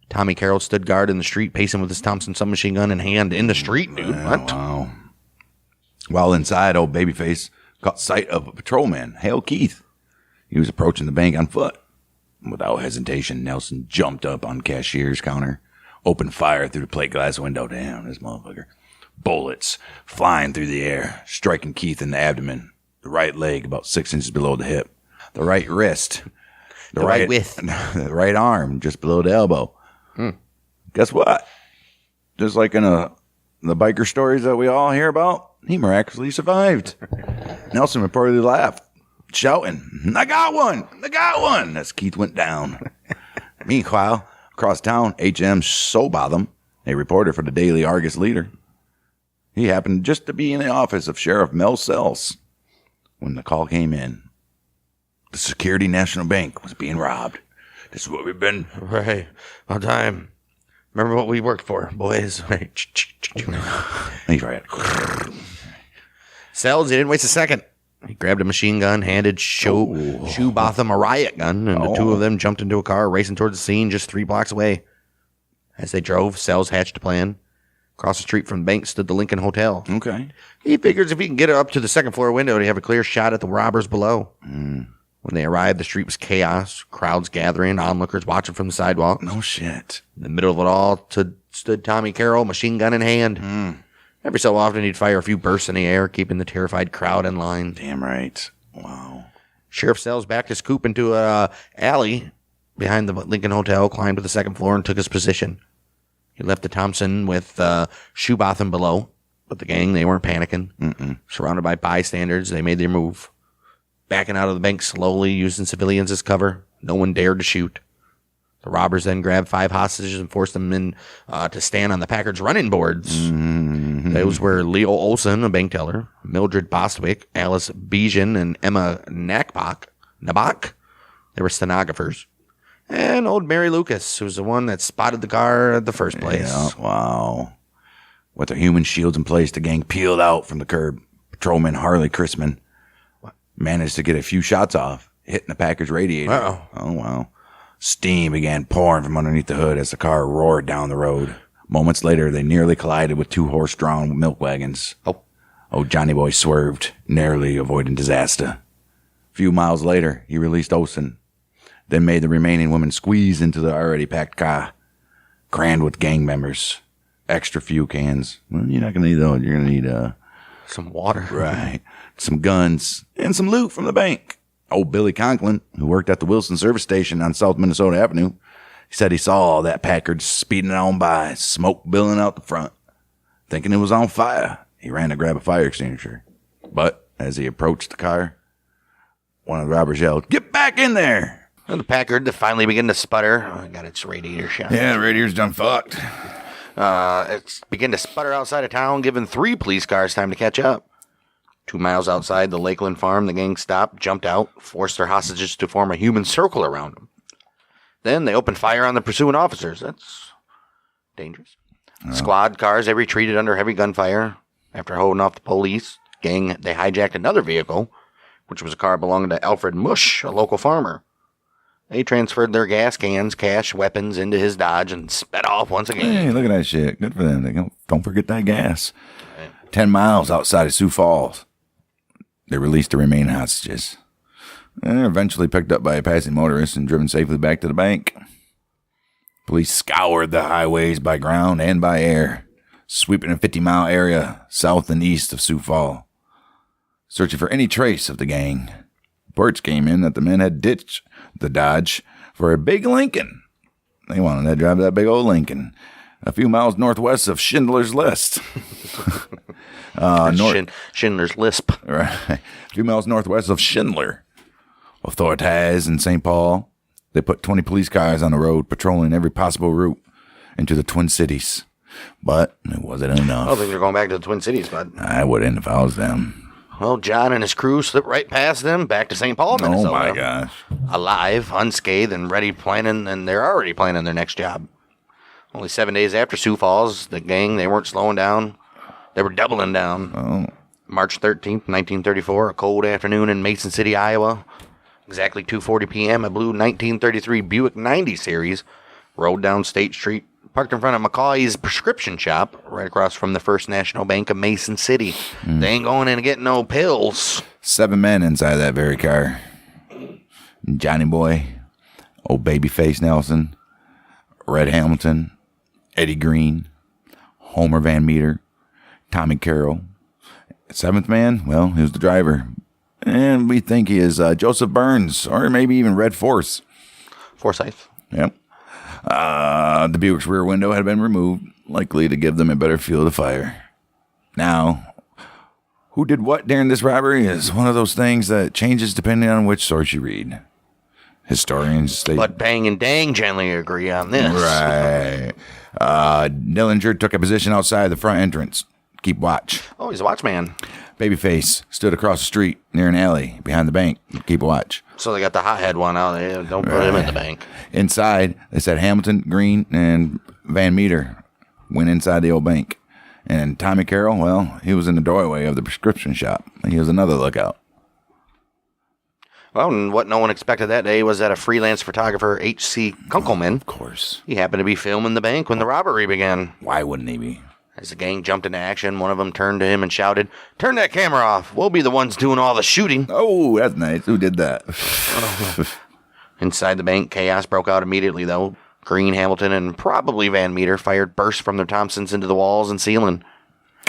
Tommy Carroll stood guard in the street, pacing with his Thompson submachine gun in hand in the street, dude. What? Wow. While inside, old Babyface caught sight of a patrolman, Hale Keith. He was approaching the bank on foot. Without hesitation, Nelson jumped up on cashier's counter, opened fire through the plate glass window. Damn, this motherfucker. Bullets flying through the air, striking Keith in the abdomen, the right leg about 6 inches below the hip, the right wrist, the right arm just below the elbow. Guess what? Just like in the biker stories that we all hear about, he miraculously survived. Nelson reportedly laughed, shouting, I got one, as Keith went down. Meanwhile, across town, H.M. Sobotham, a reporter for the Daily Argus Leader, he happened just to be in the office of Sheriff Mel Sells when the call came in. The Security National Bank was being robbed. This is what we've been. Right. About time. Remember what we worked for, boys. He's right. Sells, he didn't waste a second. He grabbed a machine gun, handed Shoebotham a riot gun, and the two of them jumped into a car, racing towards the scene just 3 blocks away. As they drove, Sells hatched a plan. Across the street from the bank stood the Lincoln Hotel. Okay. He figures if he can get up to the second floor window, he'd have a clear shot at the robbers below. When they arrived, the street was chaos, crowds gathering, onlookers watching from the sidewalk. No shit. In the middle of it all stood Tommy Carroll, machine gun in hand. Every so often, he'd fire a few bursts in the air, keeping the terrified crowd in line. Damn right. Wow. Sheriff Sells backed his coupe into a alley behind the Lincoln Hotel, climbed to the second floor, and took his position. He left the Thompson with Shoebotham below, but the gang, they weren't panicking. Surrounded by bystanders, they made their move. Backing out of the bank slowly, using civilians as cover. No one dared to shoot. The robbers then grabbed 5 hostages and forced them in to stand on the Packard's running boards. Those were Leo Olson, a bank teller, Mildred Bostwick, Alice Bijan, and Emma Nabok. They were stenographers. And old Mary Lucas, who was the one that spotted the car at the first place. Yeah, wow. With their human shields in place, the gang peeled out from the curb. Patrolman Harley Chrisman managed to get a few shots off, hitting the Packard's radiator. Oh, wow. Steam began pouring from underneath the hood as the car roared down the road. Moments later, they nearly collided with 2 horse-drawn milk wagons. Oh, Johnny Boy swerved, narrowly avoiding disaster. A few miles later, he released Olson, then made the remaining women squeeze into the already packed car, crammed with gang members. Extra fuel cans. Well, you're not going to need those. You're going to need some water. Right. Some guns and some loot from the bank. Old Billy Conklin, who worked at the Wilson service station on South Minnesota Avenue, he said he saw all that Packard speeding on by, smoke billowing out the front. Thinking it was on fire, he ran to grab a fire extinguisher. But as he approached the car, one of the robbers yelled, "Get back in there!" And the Packard finally began to sputter. Oh, it got its radiator shot. Yeah, the radiator's done fucked. It began to sputter outside of town, giving 3 police cars time to catch up. 2 miles outside the Lakeland farm, the gang stopped, jumped out, forced their hostages to form a human circle around them. Then they opened fire on the pursuing officers. That's dangerous. Squad cars, they retreated under heavy gunfire. After holding off the police, gang, they hijacked another vehicle, which was a car belonging to Alfred Mush, a local farmer. They transferred their gas cans, cash, weapons into his Dodge and sped off once again. Hey, look at that shit. Good for them. They don't forget that gas. 10 miles outside of Sioux Falls, they released the remaining hostages. They're eventually picked up by a passing motorist and driven safely back to the bank. Police scoured the highways by ground and by air, sweeping a 50-mile area south and east of Sioux Falls, searching for any trace of the gang. Reports came in that the men had ditched the Dodge for a big Lincoln. They wanted to drive that big old Lincoln. a few miles northwest of Schindler's List. Schindler's Lisp. Right. A few miles northwest of Schindler. Authorities in St. Paul, they put 20 police cars on the road, patrolling every possible route into the Twin Cities. But it wasn't enough. I don't think they're going back to the Twin Cities, bud. I wouldn't if I was them. Well, John and his crew slipped right past them, back to St. Paul, Minnesota. Oh, my gosh. Alive, unscathed, and and they're already planning their next job. Only 7 days after Sioux Falls, the gang, they weren't slowing down. They were doubling down. Oh. March 13th, 1934, a cold afternoon in Mason City, Iowa. Exactly 2:40 p.m., a blue 1933 Buick 90 Series rode down State Street, parked in front of McCoy's prescription shop, right across from the First National Bank of Mason City. They ain't going in to get no pills. 7 men inside that very car. Johnny Boy, old Babyface Nelson, Red Hamilton, Eddie Green, Homer Van Meter, Tommy Carroll. 7th man, well, he was the driver. And we think he is Joseph Burns, or maybe even Red Forsyth. Yep. The Buick's rear window had been removed, likely to give them a better field of fire. Now, who did what during this robbery is one of those things that changes depending on which source you read. Historians state... But Bang and Dang generally agree on this. Right. Dillinger took a position outside the front entrance. Keep watch. Oh, he's a watchman. Babyface stood across the street near an alley behind the bank. Keep watch. So they got the hothead one out there. Don't put him in the bank. Inside, they said Hamilton, Green, and Van Meter went inside the old bank. And Tommy Carroll, well, he was in the doorway of the prescription shop. He was another lookout. Well, and what no one expected that day was that a freelance photographer, H.C. Kunkelman, Of course. he happened to be filming the bank when the robbery began. Why wouldn't he be? As the gang jumped into action, one of them turned to him and shouted, "Turn that camera off. We'll be the ones doing all the shooting." Oh, that's nice. Who did that? Inside the bank, chaos broke out immediately, though. Green, Hamilton, and probably Van Meter fired bursts from their Thompsons into the walls and ceiling.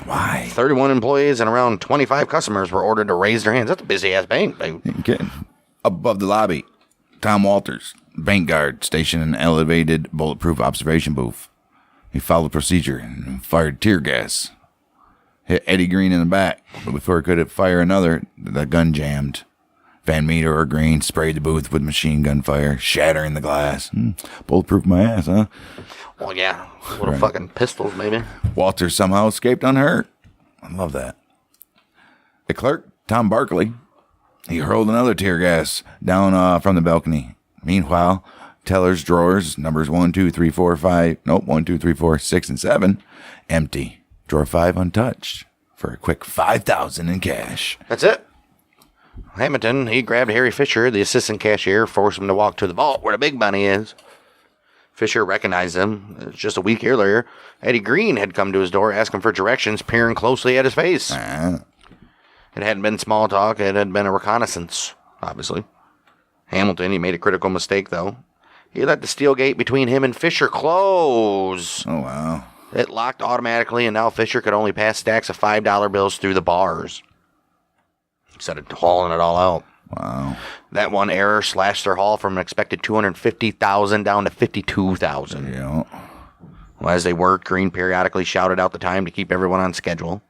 Why? 31 employees and around 25 customers were ordered to raise their hands. That's a busy-ass bank. Okay. Above the lobby, Tom Walters, bank guard, stationed in an elevated bulletproof observation booth. He followed procedure and fired tear gas. Hit Eddie Green in the back, but before he could fire another, the gun jammed. Van Meter or Green sprayed the booth with machine gun fire, shattering the glass. Bulletproof my ass, huh? Well, yeah. Little fucking pistols, maybe. Walters somehow escaped unhurt. I love that. The clerk, Tom Barkley, he hurled another tear gas down from the balcony. Meanwhile, teller's drawers, numbers 1, 2, 3, 4, 5, nope, 1, 2, 3, 4, 6, and 7, empty. Drawer 5 untouched for a quick $5,000 in cash. That's it. Hamilton, he grabbed Harry Fisher, the assistant cashier, forced him to walk to the vault where the big money is. Fisher recognized him. Just a week earlier, Eddie Green had come to his door asking for directions, peering closely at his face. It hadn't been small talk. It had been a reconnaissance, obviously. Hamilton, he made a critical mistake, though. He let the steel gate between him and Fisher close. Oh, wow. It locked automatically, and now Fisher could only pass stacks of $5 bills through the bars, instead of hauling it all out. Wow. That one error slashed their haul from an expected $250,000 down to $52,000. Yeah. Well, as they worked, Green periodically shouted out the time to keep everyone on schedule.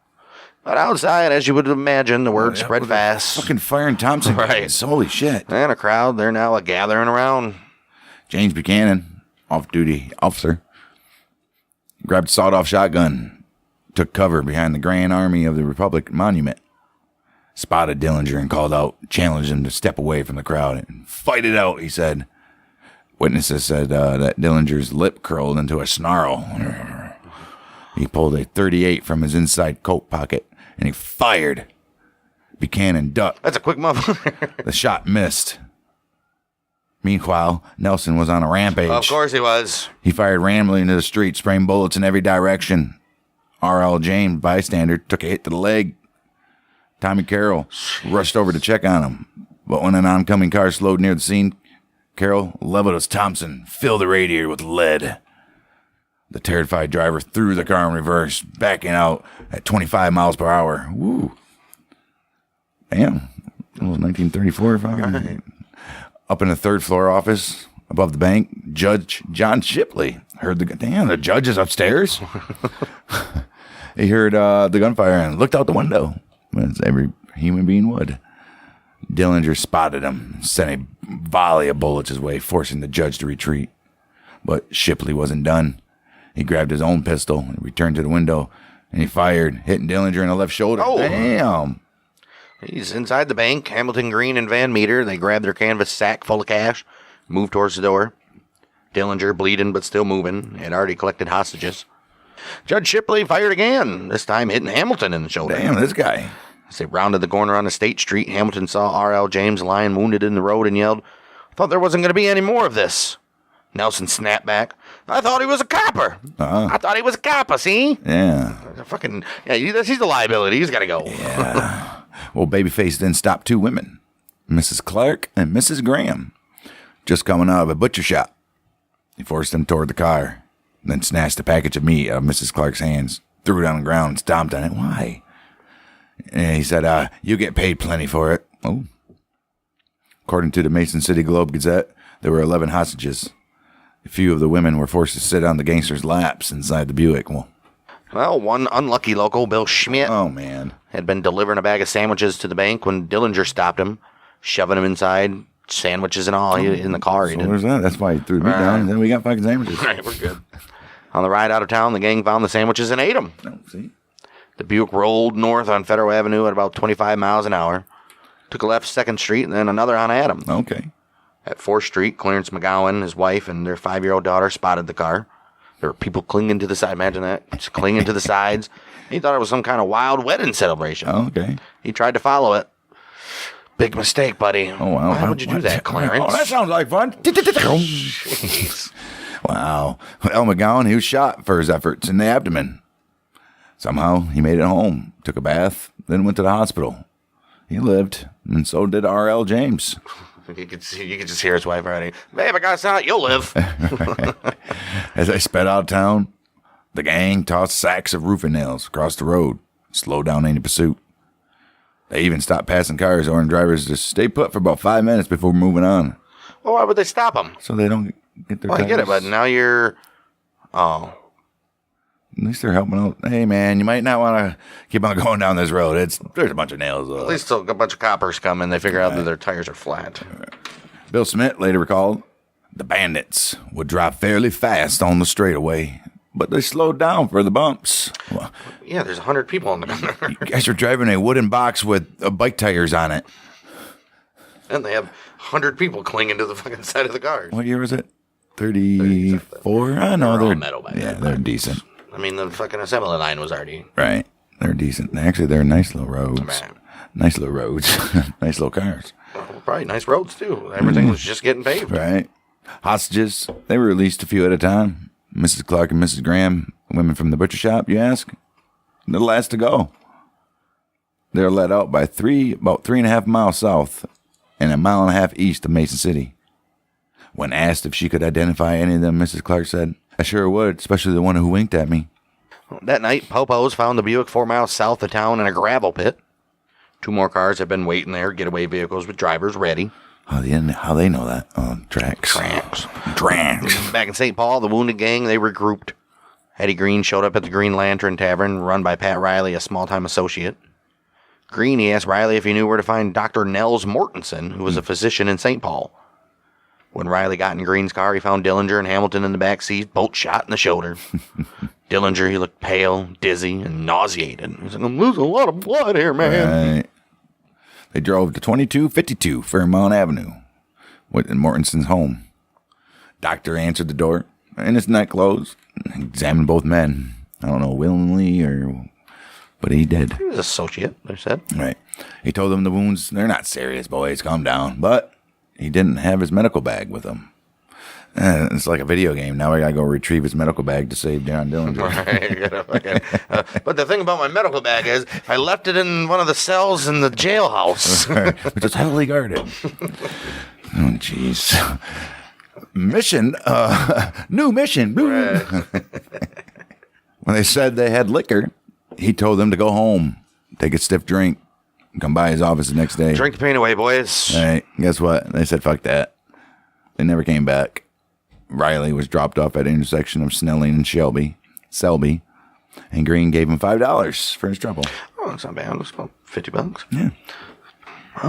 But outside, as you would imagine, the word spread fast. Fucking firing Thompson. Right. Holy shit. And a crowd, they're now gathering around. James Buchanan, off-duty officer, grabbed a sawed-off shotgun, took cover behind the Grand Army of the Republic monument, spotted Dillinger and called out, challenged him to step away from the crowd and fight it out, he said. Witnesses said that Dillinger's lip curled into a snarl. He pulled a .38 from his inside coat pocket and he fired. Buchanan ducked. That's a quick motherfucker. The shot missed. Meanwhile, Nelson was on a rampage. Of course he was. He fired randomly into the street, spraying bullets in every direction. R.L. James, bystander, took a hit to the leg. Tommy Carroll rushed over to check on him. But when an oncoming car slowed near the scene, Carroll leveled his Thompson, filled the radiator with lead. The terrified driver threw the car in reverse, backing out at 25 miles per hour. Woo. Damn. It was 1934, if I'm right. Up in the third floor office, Above the bank, Judge John Shipley heard the judge is upstairs. He heard the gunfire and looked out the window, as every human being would. Dillinger spotted him, sent a volley of bullets his way, forcing the judge to retreat. But Shipley wasn't done. He grabbed his own pistol and returned to the window, and he fired, hitting Dillinger in the left shoulder. Oh. Damn! He's inside the bank. Hamilton, Green, and Van Meter. They grab their canvas sack full of cash, move towards the door. Dillinger, bleeding but still moving, had already collected hostages. Judge Shipley fired again, this time hitting Hamilton in the shoulder. Damn, this guy. As they rounded the corner on State Street, Hamilton saw R.L. James lying wounded in the road and yelled, "I thought there wasn't going to be any more of this." Nelson snapped back, "I thought he was a copper. I thought he was a copper, see?" Yeah. He's a liability. He's got to go. Yeah. Well, Babyface then stopped two women, Mrs. Clark and Mrs. Graham, just coming out of a butcher shop. He forced them toward the car, then snatched a package of meat out of Mrs. Clark's hands, threw it on the ground, and stomped on it. Why? And he said, "You get paid plenty for it." Oh. According to the Mason City Globe-Gazette, there were 11 hostages. A few of the women were forced to sit on the gangsters' laps inside the Buick. Well, one unlucky local, Bill Schmidt, Oh, man. had been delivering a bag of sandwiches to the bank when Dillinger stopped him, shoving him inside, sandwiches and all, in the car. So there's that. That's why he threw the meat down, and then we got fucking sandwiches. Right, we're good. On the ride out of town, the gang found the sandwiches and ate them. Oh, see? The Buick rolled north on Federal Avenue at about 25 miles an hour, took a left 2nd Street, and then another on Adam. Okay. At 4th Street, Clarence McGowan, his wife, and their 5-year-old daughter spotted the car. There were people clinging to the side. Imagine that. Just clinging to the sides. He thought it was some kind of wild wedding celebration. Oh, okay. He tried to follow it. Big mistake, buddy. Oh, wow. Why would you do that, Clarence? Oh, that sounds like fun. Wow. El McGowan, he was shot for his efforts in the abdomen. Somehow, he made it home, took a bath, then went to the hospital. He lived, and so did R.L. James. You could just hear his wife already. "Babe, I got out. You'll live." As they sped out of town, the gang tossed sacks of roofing nails across the road, slowed down any pursuit. They even stopped passing cars, ordering drivers to stay put for about 5 minutes before moving on, Well, why would they stop him? so they don't get their Well, I get it, tires. but now you're... Oh. At least they're helping out. Hey, man, you might not want to keep on going down this road. There's a bunch of nails. At least a bunch of coppers come and they figure out that their tires are flat. Bill Smith later recalled, the bandits would drive fairly fast on the straightaway, but they slowed down for the bumps. Well, Yeah, there's 100 people in the car. you guys are driving a wooden box with bike tires on it. And they have 100 people clinging to the fucking side of the car. What year was it? 34? I know. They're all They're metal back yeah, then. they're decent. I mean, the fucking assembly line was already... Right. They're decent. Actually, they're nice little roads. Man. Nice little roads. Nice little cars. Well, probably nice roads, too. Everything was just getting paved. Right. Hostages, they were released a few at a time. Mrs. Clark and Mrs. Graham, women from the butcher shop, you ask? They're the last to go. They're let out by about 3.5 miles south and 1.5 miles east of Mason City. When asked if she could identify any of them, Mrs. Clark said, "I sure would, especially the one who winked at me." That night, Popo's found the Buick 4 miles south of town in a gravel pit. 2 more cars had been waiting there, getaway vehicles with drivers ready. How they know that? Oh, tracks. Tracks. Back in St. Paul, the wounded gang, they regrouped. Eddie Green showed up at the Green Lantern Tavern, run by Pat Riley, a small-time associate. Green, he asked Riley if he knew where to find Dr. Nels Mortensen, who was a physician in St. Paul. When Riley got in Green's car, he found Dillinger and Hamilton in the back seat, both shot in the shoulder. Dillinger, he looked pale, dizzy, and nauseated. He's like, "I'm losing a lot of blood here, man." Right. They drove to 2252 Fairmount Avenue, in Mortenson's home. Doctor answered the door, and his neck closed. Examined both men. I don't know, willingly but he did. He was an associate, they said. Right. He told them the wounds, they're not serious, boys, calm down. But he didn't have his medical bag with him. It's like a video game. Now I gotta go retrieve his medical bag to save John Dillinger. Right. But the thing about my medical bag is I left it in one of the cells in the jailhouse. Which is heavily guarded. Oh, jeez. Mission. New mission. Right. When they said they had liquor, he told them to go home, take a stiff drink, and come by his office the next day. Drink the pain away, boys. All right. Guess what? They said, fuck that. They never came back. Riley was dropped off at the intersection of Snelling and Selby, and Green gave him $5 for his trouble. Oh, that's not bad. It's about $50. Yeah.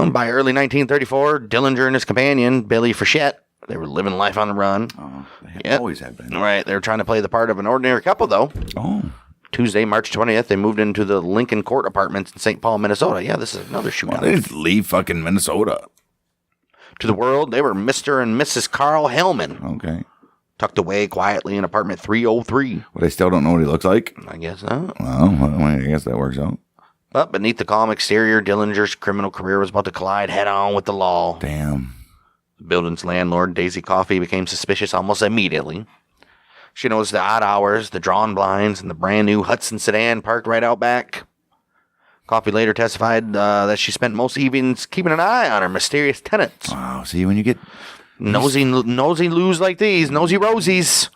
By early 1934, Dillinger and his companion, Billy Frechette, they were living life on the run. Oh, they always have been. Right. They were trying to play the part of an ordinary couple, though. Oh. Tuesday, March 20th, they moved into the Lincoln Court Apartments in St. Paul, Minnesota. Yeah, this is another shootout. Well, they didn't leave fucking Minnesota. To the world, they were Mr. and Mrs. Carl Hellman. Okay. Tucked away quietly in apartment 303. Well, they still don't know what he looks like? I guess not. Well, I guess that works out. But beneath the calm exterior, Dillinger's criminal career was about to collide head-on with the law. Damn. The building's landlord, Daisy Coffey, became suspicious almost immediately. She noticed the odd hours, the drawn blinds, and the brand-new Hudson sedan parked right out back. Coffey later testified that she spent most evenings keeping an eye on her mysterious tenants. Wow, see, when you get... Nosy loos like these, nosy rosies.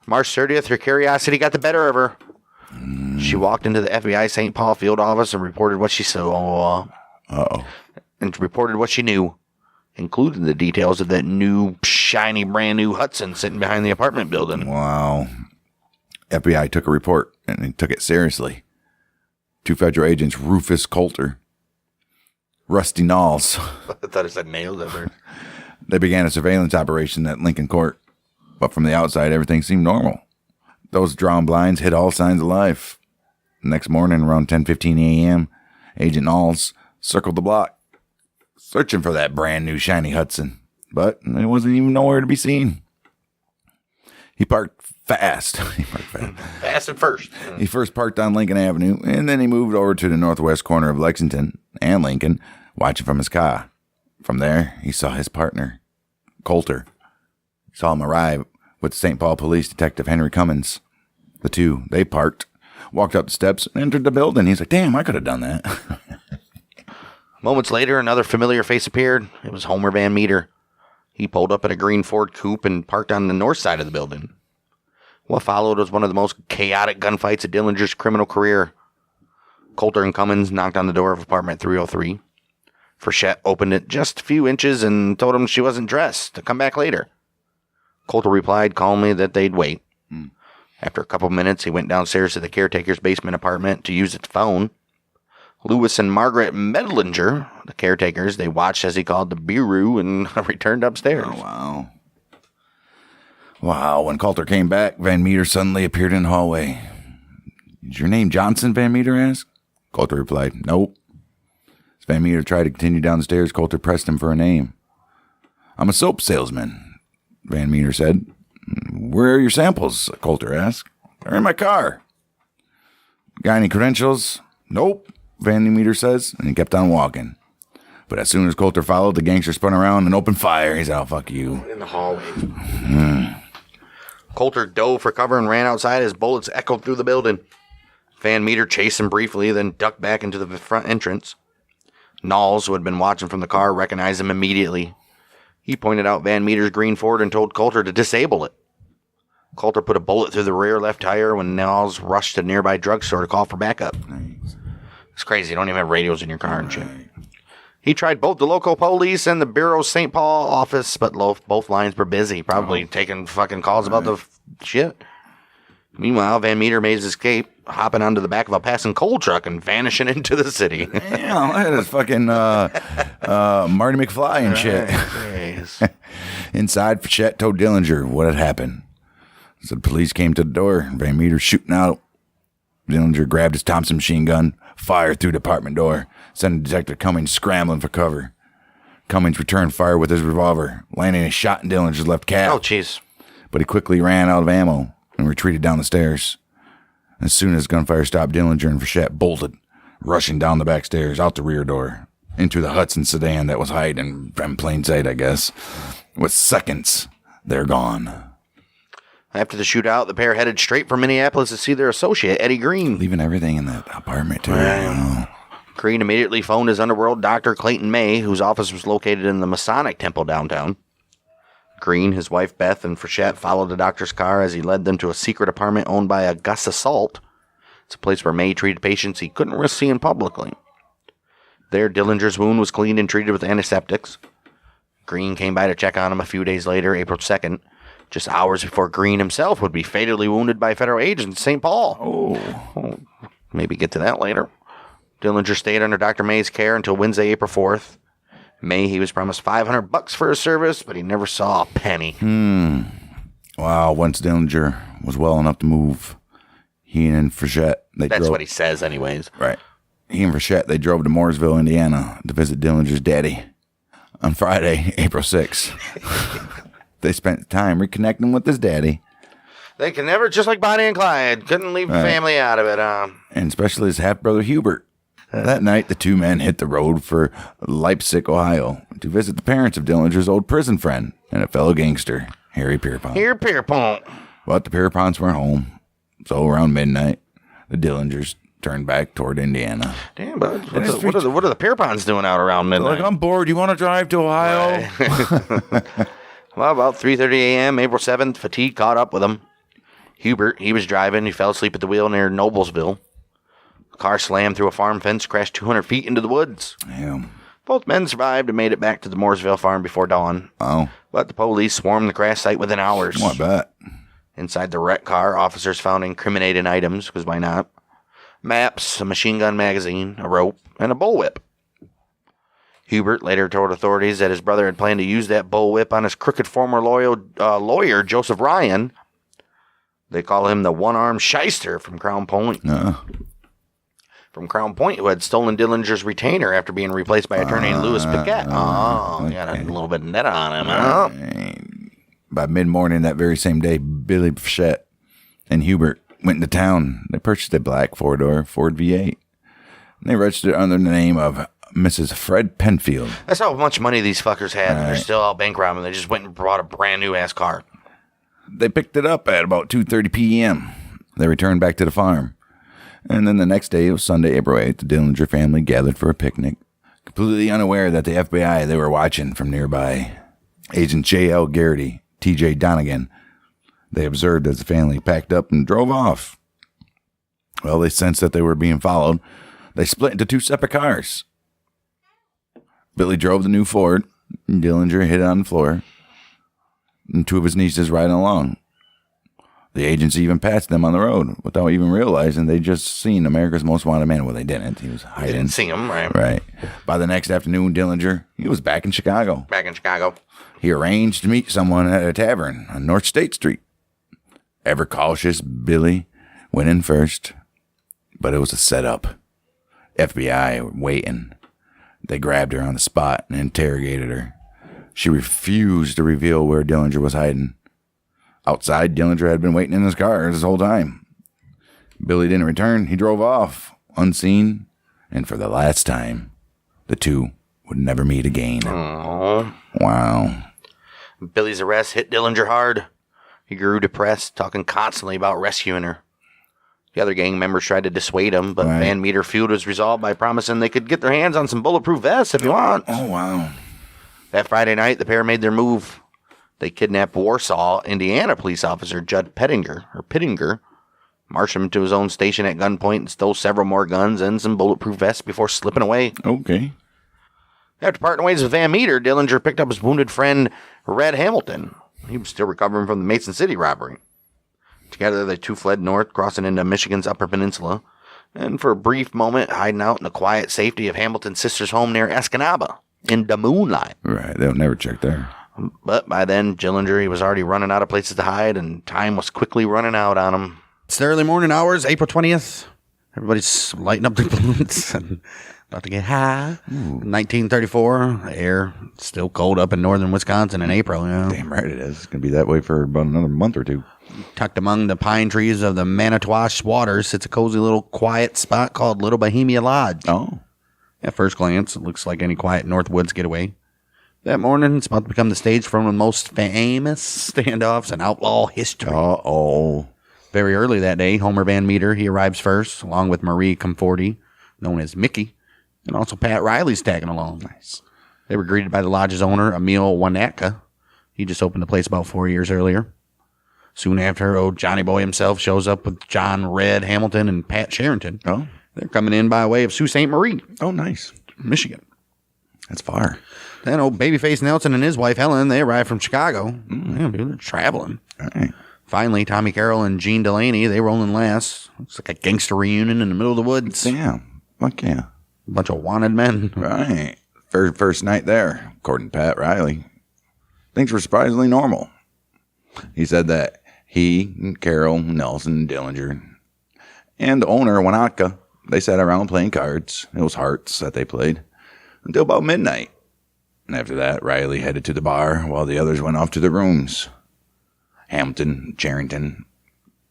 March 30th, her curiosity got the better of her. She walked into the FBI St. Paul field office and reported what she saw. And reported what she knew, including the details of that new, shiny, brand new Hudson sitting behind the apartment building. Wow. FBI took a report, and they took it seriously. 2 federal agents, Rufus Coulter, Rusty Knowles. I thought it said nails at first. They began a surveillance operation at Lincoln Court, but from the outside, everything seemed normal. Those drawn blinds hid all signs of life. Next morning, around 10:15 a.m., Agent Knowles circled the block, searching for that brand new shiny Hudson, but it wasn't even nowhere to be seen. He parked fast. Fast and first. He first parked on Lincoln Avenue, and then he moved over to the northwest corner of Lexington and Lincoln, watching from his car. From there, he saw his partner, Coulter. He saw him arrive with St. Paul Police Detective Henry Cummins. The two, they parked, walked up the steps, and entered the building. He's like, damn, I could have done that. Moments later, another familiar face appeared. It was Homer Van Meter. He pulled up at a green Ford coupe and parked on the north side of the building. What followed was one of the most chaotic gunfights of Dillinger's criminal career. Coulter and Cummins knocked on the door of apartment 303. Frechette opened it just a few inches and told him she wasn't dressed, to come back later. Coulter replied calmly that they'd wait. After a couple minutes, he went downstairs to the caretaker's basement apartment to use its phone. Lewis and Margaret Medlinger, the caretakers, they watched as he called the bureau and returned upstairs. Oh, wow. Wow, when Coulter came back, Van Meter suddenly appeared in the hallway. Is your name Johnson, Van Meter asked? Coulter replied, nope. As Van Meter tried to continue down the stairs, Coulter pressed him for a name. I'm a soap salesman, Van Meter said. Where are your samples? Coulter asked. They're in my car. Got any credentials? Nope, Van Meter says, and he kept on walking. But as soon as Coulter followed, the gangster spun around and opened fire. He said, oh, fuck you. In the hallway. Coulter dove for cover and ran outside as bullets echoed through the building. Van Meter chased him briefly, then ducked back into the front entrance. Knowles, who had been watching from the car, recognized him immediately. He pointed out Van Meter's green Ford and told Coulter to disable it. Coulter put a bullet through the rear left tire when Knowles rushed to a nearby drugstore to call for backup. Nice. It's crazy. You don't even have radios in your car and shit. He tried both the local police and the Bureau's St. Paul office, but both lines were busy, probably taking fucking calls about the shit. Meanwhile, Van Meter made his escape, hopping onto the back of a passing coal truck and vanishing into the city. Yeah, that is fucking Marty McFly and shit. Right. Inside, Frechette told Dillinger what had happened. So the police came to the door, Van Meter shooting out. Dillinger grabbed his Thompson machine gun, fired through the apartment door, sending Detective Cummings scrambling for cover. Cummings returned fire with his revolver, landing a shot in Dillinger's left calf. Oh, jeez. But he quickly ran out of ammo and retreated down the stairs. As soon as gunfire stopped, Dillinger and Frechette bolted, rushing down the back stairs, out the rear door, into the Hudson sedan that was hiding in plain sight, I guess. With seconds, they're gone. After the shootout, the pair headed straight for Minneapolis to see their associate, Eddie Green. Leaving everything in that apartment, too. Right. Green immediately phoned his underworld doctor, Clayton May, whose office was located in the Masonic Temple downtown. Green, his wife Beth, and Frechette followed the doctor's car as he led them to a secret apartment owned by a Gus Assault. It's a place where May treated patients he couldn't risk seeing publicly. There, Dillinger's wound was cleaned and treated with antiseptics. Green came by to check on him a few days later, April 2nd, just hours before Green himself would be fatally wounded by federal agents in St. Paul. Oh, maybe get to that later. Dillinger stayed under Dr. May's care until Wednesday, April 4th. May, he was promised $500 for his service, but he never saw a penny. Wow, once Dillinger was well enough to move, he and Frechette, That's what he says anyways. Right. He and Frechette, they drove to Mooresville, Indiana to visit Dillinger's daddy. On Friday, April 6th, they spent time reconnecting with his daddy. They can never, just like Bonnie and Clyde, couldn't leave the family out of it. And especially his half-brother Hubert. That night, the two men hit the road for Leipzig, Ohio, to visit the parents of Dillinger's old prison friend and a fellow gangster, Harry Pierpont. But the Pierponts weren't home, so around midnight, the Dillingers turned back toward Indiana. Damn, bud. What are the Pierponts doing out around midnight? Like, I'm bored. You want to drive to Ohio? Right. Well, about 3:30 a.m., April 7th, fatigue caught up with him. Hubert, he was driving. He fell asleep at the wheel near Noblesville. The car slammed through a farm fence, crashed 200 feet into the woods. Damn. Both men survived and made it back to the Mooresville farm before dawn. Oh. But the police swarmed the crash site within hours. Oh, I bet. Inside the wrecked car, officers found incriminating items, because why not? Maps, a machine gun magazine, a rope, and a bullwhip. Hubert later told authorities that his brother had planned to use that bullwhip on his crooked former lawyer, Joseph Ryan. They call him the one-armed shyster from Crown Point. From Crown Point, who had stolen Dillinger's retainer after being replaced by attorney Louis Piquet. He got a little bit of net on him. By mid-morning that very same day, Billy Frechette and Hubert went into town. They purchased a black four-door Ford V8. And they registered it under the name of Mrs. Fred Penfield. That's how much money these fuckers had. Right. They're still out bank robbing. They just went and bought a brand new ass car. They picked it up at about 2:30 p.m. They returned back to the farm. And then the next day, it was Sunday, April 8th, the Dillinger family gathered for a picnic, completely unaware that the FBI, they were watching from nearby. Agent J.L. Garrity, T.J. Donegan, they observed as the family packed up and drove off. Well, they sensed that they were being followed. They split into two separate cars. Billy drove the new Ford, and Dillinger hid it on the floor, and two of his nieces riding along. The agents even passed them on the road without even realizing they'd just seen America's Most Wanted Man. Well, they didn't. He was hiding. They didn't see him, right? Right. By the next afternoon, Dillinger, he was back in Chicago. He arranged to meet someone at a tavern on North State Street. Ever cautious, Billy went in first, but it was a setup. FBI were waiting. They grabbed her on the spot and interrogated her. She refused to reveal where Dillinger was hiding. Outside, Dillinger had been waiting in his car this whole time. Billy didn't return. He drove off, unseen, and for the last time, the two would never meet again. Aww. Wow. Billy's arrest hit Dillinger hard. He grew depressed, talking constantly about rescuing her. The other gang members tried to dissuade him, but Van Meter feud was resolved by promising they could get their hands on some bulletproof vests if you want. Oh, wow. That Friday night, the pair made their move. They kidnapped Warsaw, Indiana police officer Judd Pittinger, marched him to his own station at gunpoint and stole several more guns and some bulletproof vests before slipping away. Okay. After parting ways with Van Meter, Dillinger picked up his wounded friend, Red Hamilton. He was still recovering from the Mason City robbery. Together, the two fled north, crossing into Michigan's Upper Peninsula, and for a brief moment, hiding out in the quiet safety of Hamilton's sister's home near Escanaba, in the moonlight. Right, they'll never check there. But by then, Dillinger, he was already running out of places to hide, and time was quickly running out on him. It's the early morning hours, April 20th. Everybody's lighting up their balloons and about to get high. 1934, the air still cold up in northern Wisconsin in April. You know? Damn right it is. It's going to be that way for about another month or two. Tucked among the pine trees of the Manitowoc Waters sits a cozy little quiet spot called Little Bohemia Lodge. Oh. At first glance, it looks like any quiet Northwoods getaway. That morning, it's about to become the stage for one of the most famous standoffs in outlaw history. Uh-oh. Very early that day, Homer Van Meter, he arrives first, along with Marie Comforty, known as Mickey, and also Pat Riley's tagging along. Nice. They were greeted by the lodge's owner, Emil Wanatka. He just opened the place about 4 years earlier. Soon after, old Johnny Boy himself shows up with John Red Hamilton and Pat Sherrington. Oh. They're coming in by way of Sault Ste. Marie. Oh, nice. Michigan. That's far. Then old babyface Nelson and his wife Helen, they arrived from Chicago. Man, dude, they're traveling. All right. Finally, Tommy Carroll and Gene Delaney, they rolling last. It's like a gangster reunion in the middle of the woods. Damn. Fuck yeah. A bunch of wanted men. Right. First night there, according to Pat Riley, things were surprisingly normal. He said that he, Carroll, Nelson, Dillinger, and the owner, Wanaka, they sat around playing cards. It was hearts that they played until about midnight. And after that, Riley headed to the bar while the others went off to their rooms. Hamilton, Charrington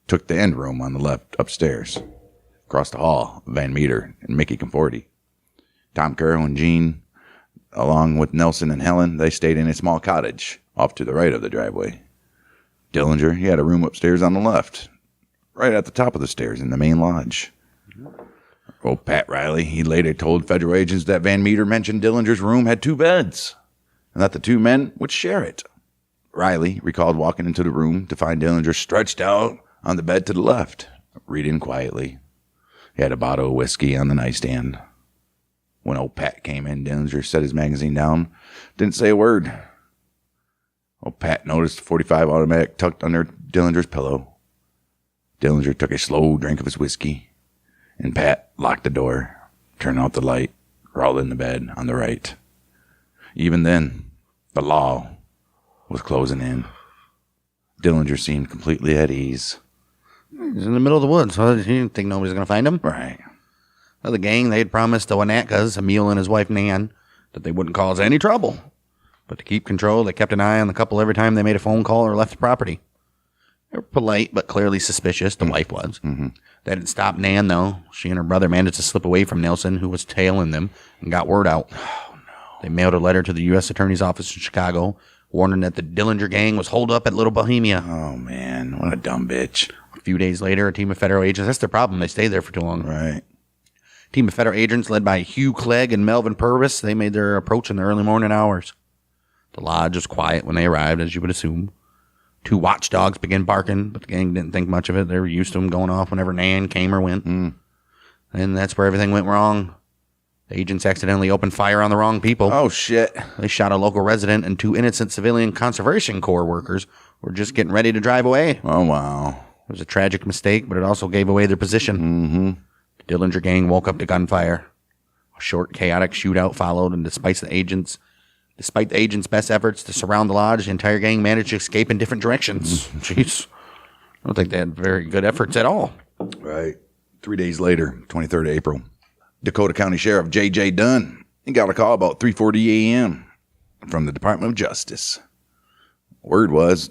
took the end room on the left upstairs. Across the hall, Van Meter and Mickey Conforti. Tom Carroll and Gene, along with Nelson and Helen, they stayed in a small cottage off to the right of the driveway. Dillinger, he had a room upstairs on the left, right at the top of the stairs in the main lodge. Old Pat Riley, he later told federal agents that Van Meter mentioned Dillinger's room had 2 beds, and that the 2 men would share it. Riley recalled walking into the room to find Dillinger stretched out on the bed to the left, reading quietly. He had a bottle of whiskey on the nightstand. When old Pat came in, Dillinger set his magazine down, didn't say a word. Old Pat noticed the .45 automatic tucked under Dillinger's pillow. Dillinger took a slow drink of his whiskey, and Pat locked the door, turned out the light, crawled in the bed on the right. Even then, the law was closing in. Dillinger seemed completely at ease. He's in the middle of the woods, so he didn't think nobody's going to find him. Right. Well, the gang, they had promised the Wanatkas, Emil and his wife Nan, that they wouldn't cause any trouble. But to keep control, they kept an eye on the couple every time they made a phone call or left the property. They were polite, but clearly suspicious. The wife was. Mm-hmm. That didn't stop Nan, though. She and her brother managed to slip away from Nelson, who was tailing them, and got word out. Oh, no. They mailed a letter to the U.S. Attorney's Office in Chicago, warning that the Dillinger gang was holed up at Little Bohemia. Oh, man. What a dumb bitch. A few days later, a team of federal agents, that's their problem. They stay there for too long. Right. A team of federal agents led by Hugh Clegg and Melvin Purvis, they made their approach in the early morning hours. The lodge was quiet when they arrived, as you would assume. 2 watchdogs began barking, but the gang didn't think much of it. They were used to them going off whenever Nan came or went. And that's where everything went wrong. The agents accidentally opened fire on the wrong people. Oh, shit. They shot a local resident, and 2 innocent civilian Conservation Corps workers were just getting ready to drive away. Oh, wow. It was a tragic mistake, but it also gave away their position. Mm-hmm. The Dillinger gang woke up to gunfire. A short, chaotic shootout followed, and despite the agents' best efforts to surround the lodge, the entire gang managed to escape in different directions. Jeez. I don't think they had very good efforts at all. Right. 3 days later, 23rd of April, Dakota County Sheriff J.J. Dunn, he got a call about 3:40 a.m. from the Department of Justice. Word was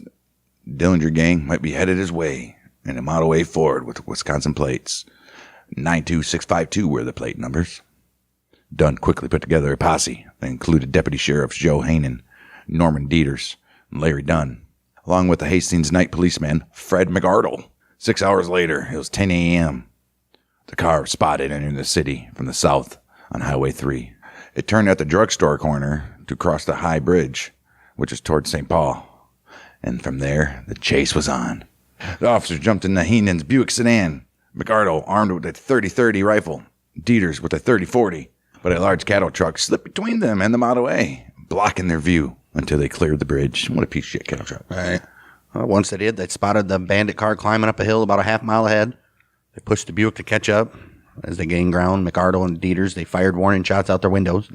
Dillinger gang might be headed his way in a Model A Ford with Wisconsin plates. 92652 were the plate numbers. Dunn quickly put together a posse that included Deputy Sheriffs Joe Hainan, Norman Dieters, and Larry Dunn, along with the Hastings night policeman Fred McArdle. 6 hours later, it was 10 a.m. The car was spotted entering the city from the south on Highway 3. It turned at the drugstore corner to cross the High Bridge, which is towards St. Paul. And from there, the chase was on. The officers jumped in the Heenan's Buick sedan. McArdle armed with a .30-30 rifle. Dieters with a .30-40. But a large cattle truck slipped between them and the Model A, blocking their view until they cleared the bridge. What a piece of shit cattle truck. All right. Once they did, they spotted the bandit car climbing up a hill about a half mile ahead. They pushed the Buick to catch up. As they gained ground, McArdle and Dieters, they fired warning shots out their windows.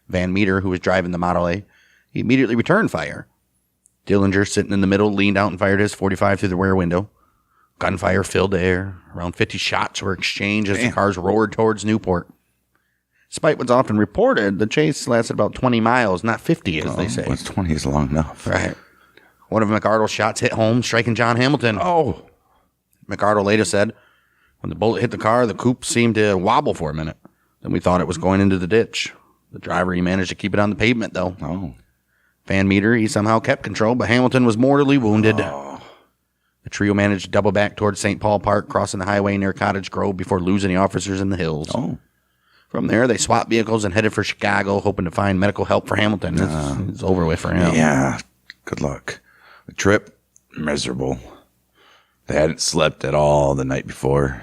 Van Meter, who was driving the Model A, he immediately returned fire. Dillinger, sitting in the middle, leaned out and fired his .45 through the rear window. Gunfire filled the air. Around 50 shots were exchanged as the cars roared towards Newport. Despite what's often reported, the chase lasted about 20 miles, not 50, as they say. Well, 20 is long enough. Right. One of McArdle's shots hit home, striking John Hamilton. Oh. McArdle later said, when the bullet hit the car, the coupe seemed to wobble for a minute. Then we thought it was going into the ditch. The driver, he managed to keep it on the pavement, though. Oh. Van Meter, he somehow kept control, but Hamilton was mortally wounded. Oh. The trio managed to double back towards St. Paul Park, crossing the highway near Cottage Grove before losing the officers in the hills. Oh. From there, they swapped vehicles and headed for Chicago, hoping to find medical help for Hamilton. It's over with for him. Yeah, good luck. The trip, miserable. They hadn't slept at all the night before.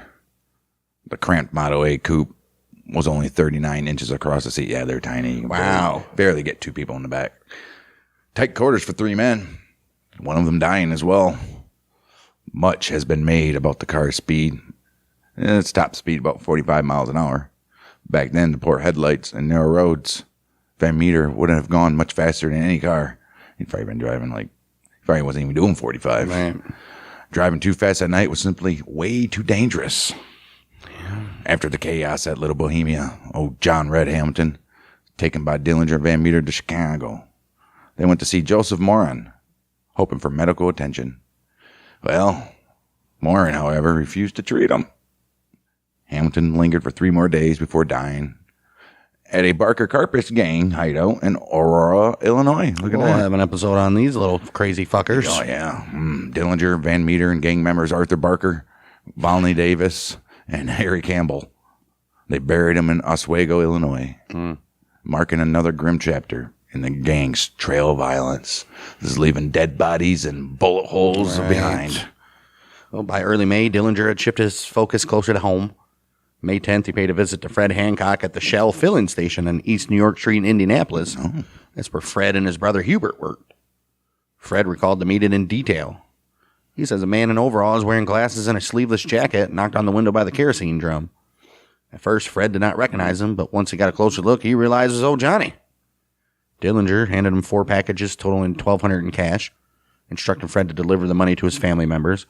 The cramped Model A coupe was only 39 inches across the seat. Yeah, they're tiny. You can Wow. barely get 2 people in the back. Tight quarters for 3 men. One of them dying as well. Much has been made about the car's speed. Its top speed about 45 miles an hour. Back then, the poor headlights and narrow roads, Van Meter wouldn't have gone much faster than any car. He'd probably been driving he probably wasn't even doing 45. Right. Driving too fast at night was simply way too dangerous. Yeah. After the chaos at Little Bohemia, old John Red Hamilton, taken by Dillinger and Van Meter to Chicago. They went to see Joseph Moran, hoping for medical attention. Well, Moran, however, refused to treat him. Hamilton lingered for 3 more days before dying at a Barker Carpus gang hideout in Aurora, Illinois. Look at We'll that. have an episode on these little crazy fuckers. Oh, yeah. Dillinger, Van Meter, and gang members Arthur Barker, Volney Davis, and Harry Campbell. They buried him in Oswego, Illinois, marking another grim chapter in the gang's trail of violence. This is leaving dead bodies and bullet holes behind. Well, by early May, Dillinger had shifted his focus closer to home. May 10th, he paid a visit to Fred Hancock at the Shell filling station on East New York Street in Indianapolis. Oh. That's where Fred and his brother Hubert worked. Fred recalled the meeting in detail. He says a man in overalls wearing glasses and a sleeveless jacket knocked on the window by the kerosene drum. At first, Fred did not recognize him, but once he got a closer look, he realized it was old Johnny. Dillinger handed him 4 packages totaling $1,200 in cash, instructing Fred to deliver the money to his family members.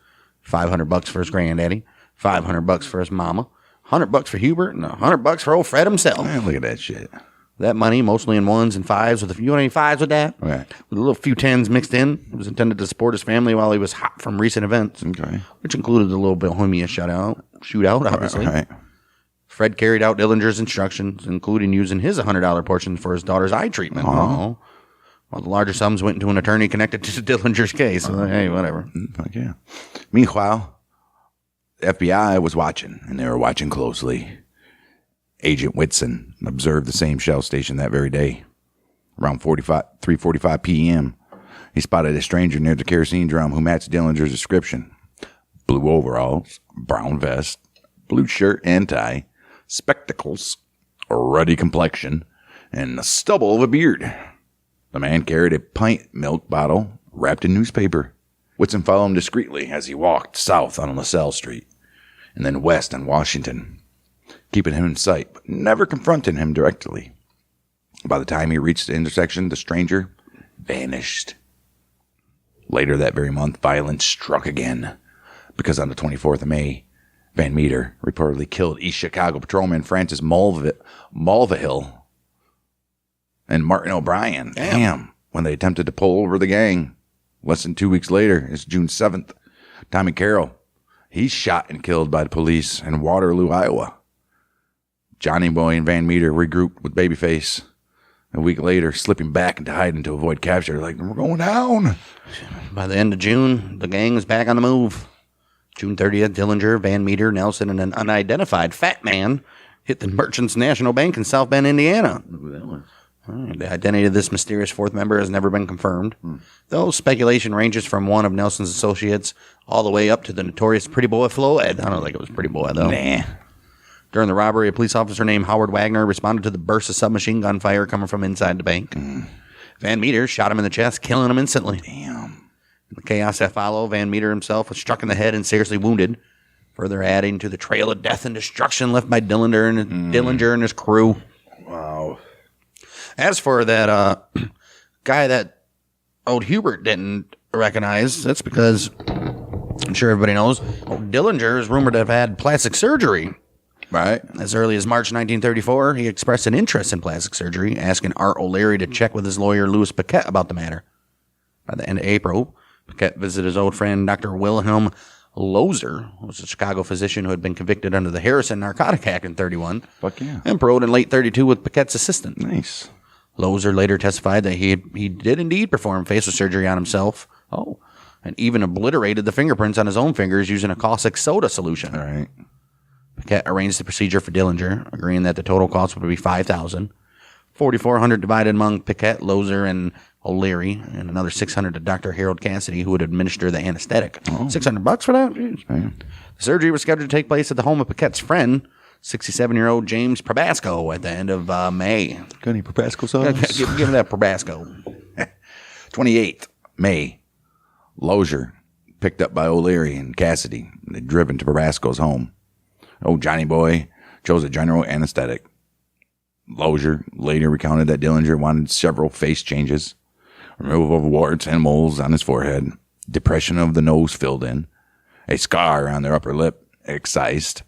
$500 for his granddaddy, $500 for his mama, $100 for Hubert, and $100 for old Fred himself. Man, look at that shit. That money, mostly in 1s and 5s, with a few, you want any 5s with that? Right. With a little few 10s mixed in. It was intended to support his family while he was hot from recent events. Okay. Which included the little Bohemia shootout, obviously. Right. Fred carried out Dillinger's instructions, including using his $100 portion for his daughter's eye treatment. Uh-huh. While the larger sums went into an attorney connected to Dillinger's case. So, hey, whatever. Fuck yeah. Meanwhile, the FBI was watching, and they were watching closely. Agent Whitson observed the same Shell station that very day. Around 3:45 p.m., he spotted a stranger near the kerosene drum who matched Dillinger's description. Blue overalls, brown vest, blue shirt and tie, spectacles, a ruddy complexion, and the stubble of a beard. The man carried a pint milk bottle wrapped in newspaper. Whitson followed him discreetly as he walked south on LaSalle Street and then west on Washington, keeping him in sight, but never confronting him directly. By the time he reached the intersection, the stranger vanished. Later that very month, violence struck again, because on the 24th of May, Van Meter reportedly killed East Chicago patrolman Francis Mulvihill and Martin O'Brien. Damn. When they attempted to pull over the gang. Less than 2 weeks later, it's June 7th, Tommy Carroll, he's shot and killed by the police in Waterloo, Iowa. Johnny Boy and Van Meter regrouped with Babyface. A week later, slipping back into hiding to avoid capture. Like, we're going down. By the end of June, the gang was back on the move. June 30th, Dillinger, Van Meter, Nelson, and an unidentified fat man hit the Merchants National Bank in South Bend, Indiana. The identity of this mysterious fourth member has never been confirmed, though speculation ranges from one of Nelson's associates all the way up to the notorious Pretty Boy Floyd. I don't think it was Pretty Boy, though. Nah. During the robbery, a police officer named Howard Wagner responded to the burst of submachine gun fire coming from inside the bank. Van Meter shot him in the chest, killing him instantly. Damn. In the chaos that followed, Van Meter himself was struck in the head and seriously wounded, further adding to the trail of death and destruction left by Dillinger and his crew. Wow. As for that guy that old Hubert didn't recognize, that's because I'm sure everybody knows Dillinger is rumored to have had plastic surgery. Right. As early as March 1934, he expressed an interest in plastic surgery, asking Art O'Leary to check with his lawyer Louis Paquette about the matter. By the end of April, Paquette visited his old friend Dr. Wilhelm Lozer, who was a Chicago physician who had been convicted under the Harrison Narcotic Act in 31. Fuck yeah. And paroled in late 32 with Paquette's assistant. Nice. Lozer later testified that he did indeed perform facial surgery on himself. And even obliterated the fingerprints on his own fingers using a caustic soda solution. All right. Paquette arranged the procedure for Dillinger, agreeing that the total cost would be $5,000. $4,400 divided among Paquette, Lozer, and O'Leary, and another $600 to Dr. Harold Cassidy, who would administer the anesthetic. $600 for that? Jeez. The surgery was scheduled to take place at the home of Paquette's friend, 67-year-old James Probasco at the end of May. Got any Probasco sauce? Give me that Probasco. 28th May. Lozier picked up by O'Leary and Cassidy. They'd driven to Probasco's home. Johnny Boy chose a general anesthetic. Lozier later recounted that Dillinger wanted several face changes, removal of warts and moles on his forehead, depression of the nose filled in, a scar on their upper lip excised,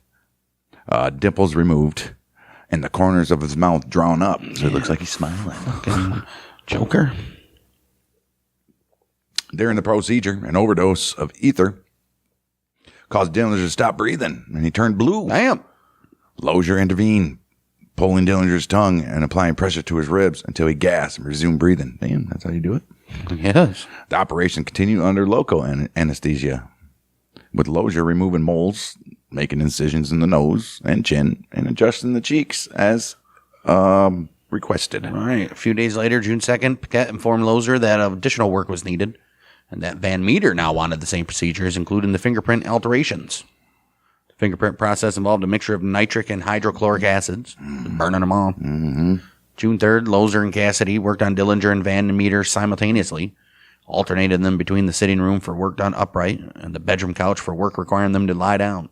dimples removed, and the corners of his mouth drawn up so it looks like he's smiling. Fucking Joker. During the procedure, an overdose of ether caused Dillinger to stop breathing, and he turned blue. Damn. Lozier intervened, pulling Dillinger's tongue and applying pressure to his ribs until he gasped and resumed breathing. Damn, that's how you do it? Yes. The operation continued under local anesthesia, with Lozier removing moles, making incisions in the nose and chin, and adjusting the cheeks as requested. All right. A few days later, June 2nd, Paquette informed Lozier that additional work was needed, and that Van Meter now wanted the same procedures, including the fingerprint alterations. The fingerprint process involved a mixture of nitric and hydrochloric acids, burning them all. Mm-hmm. June 3rd, Lozier and Cassidy worked on Dillinger and Van Meter simultaneously, alternated them between the sitting room for work done upright and the bedroom couch for work requiring them to lie down.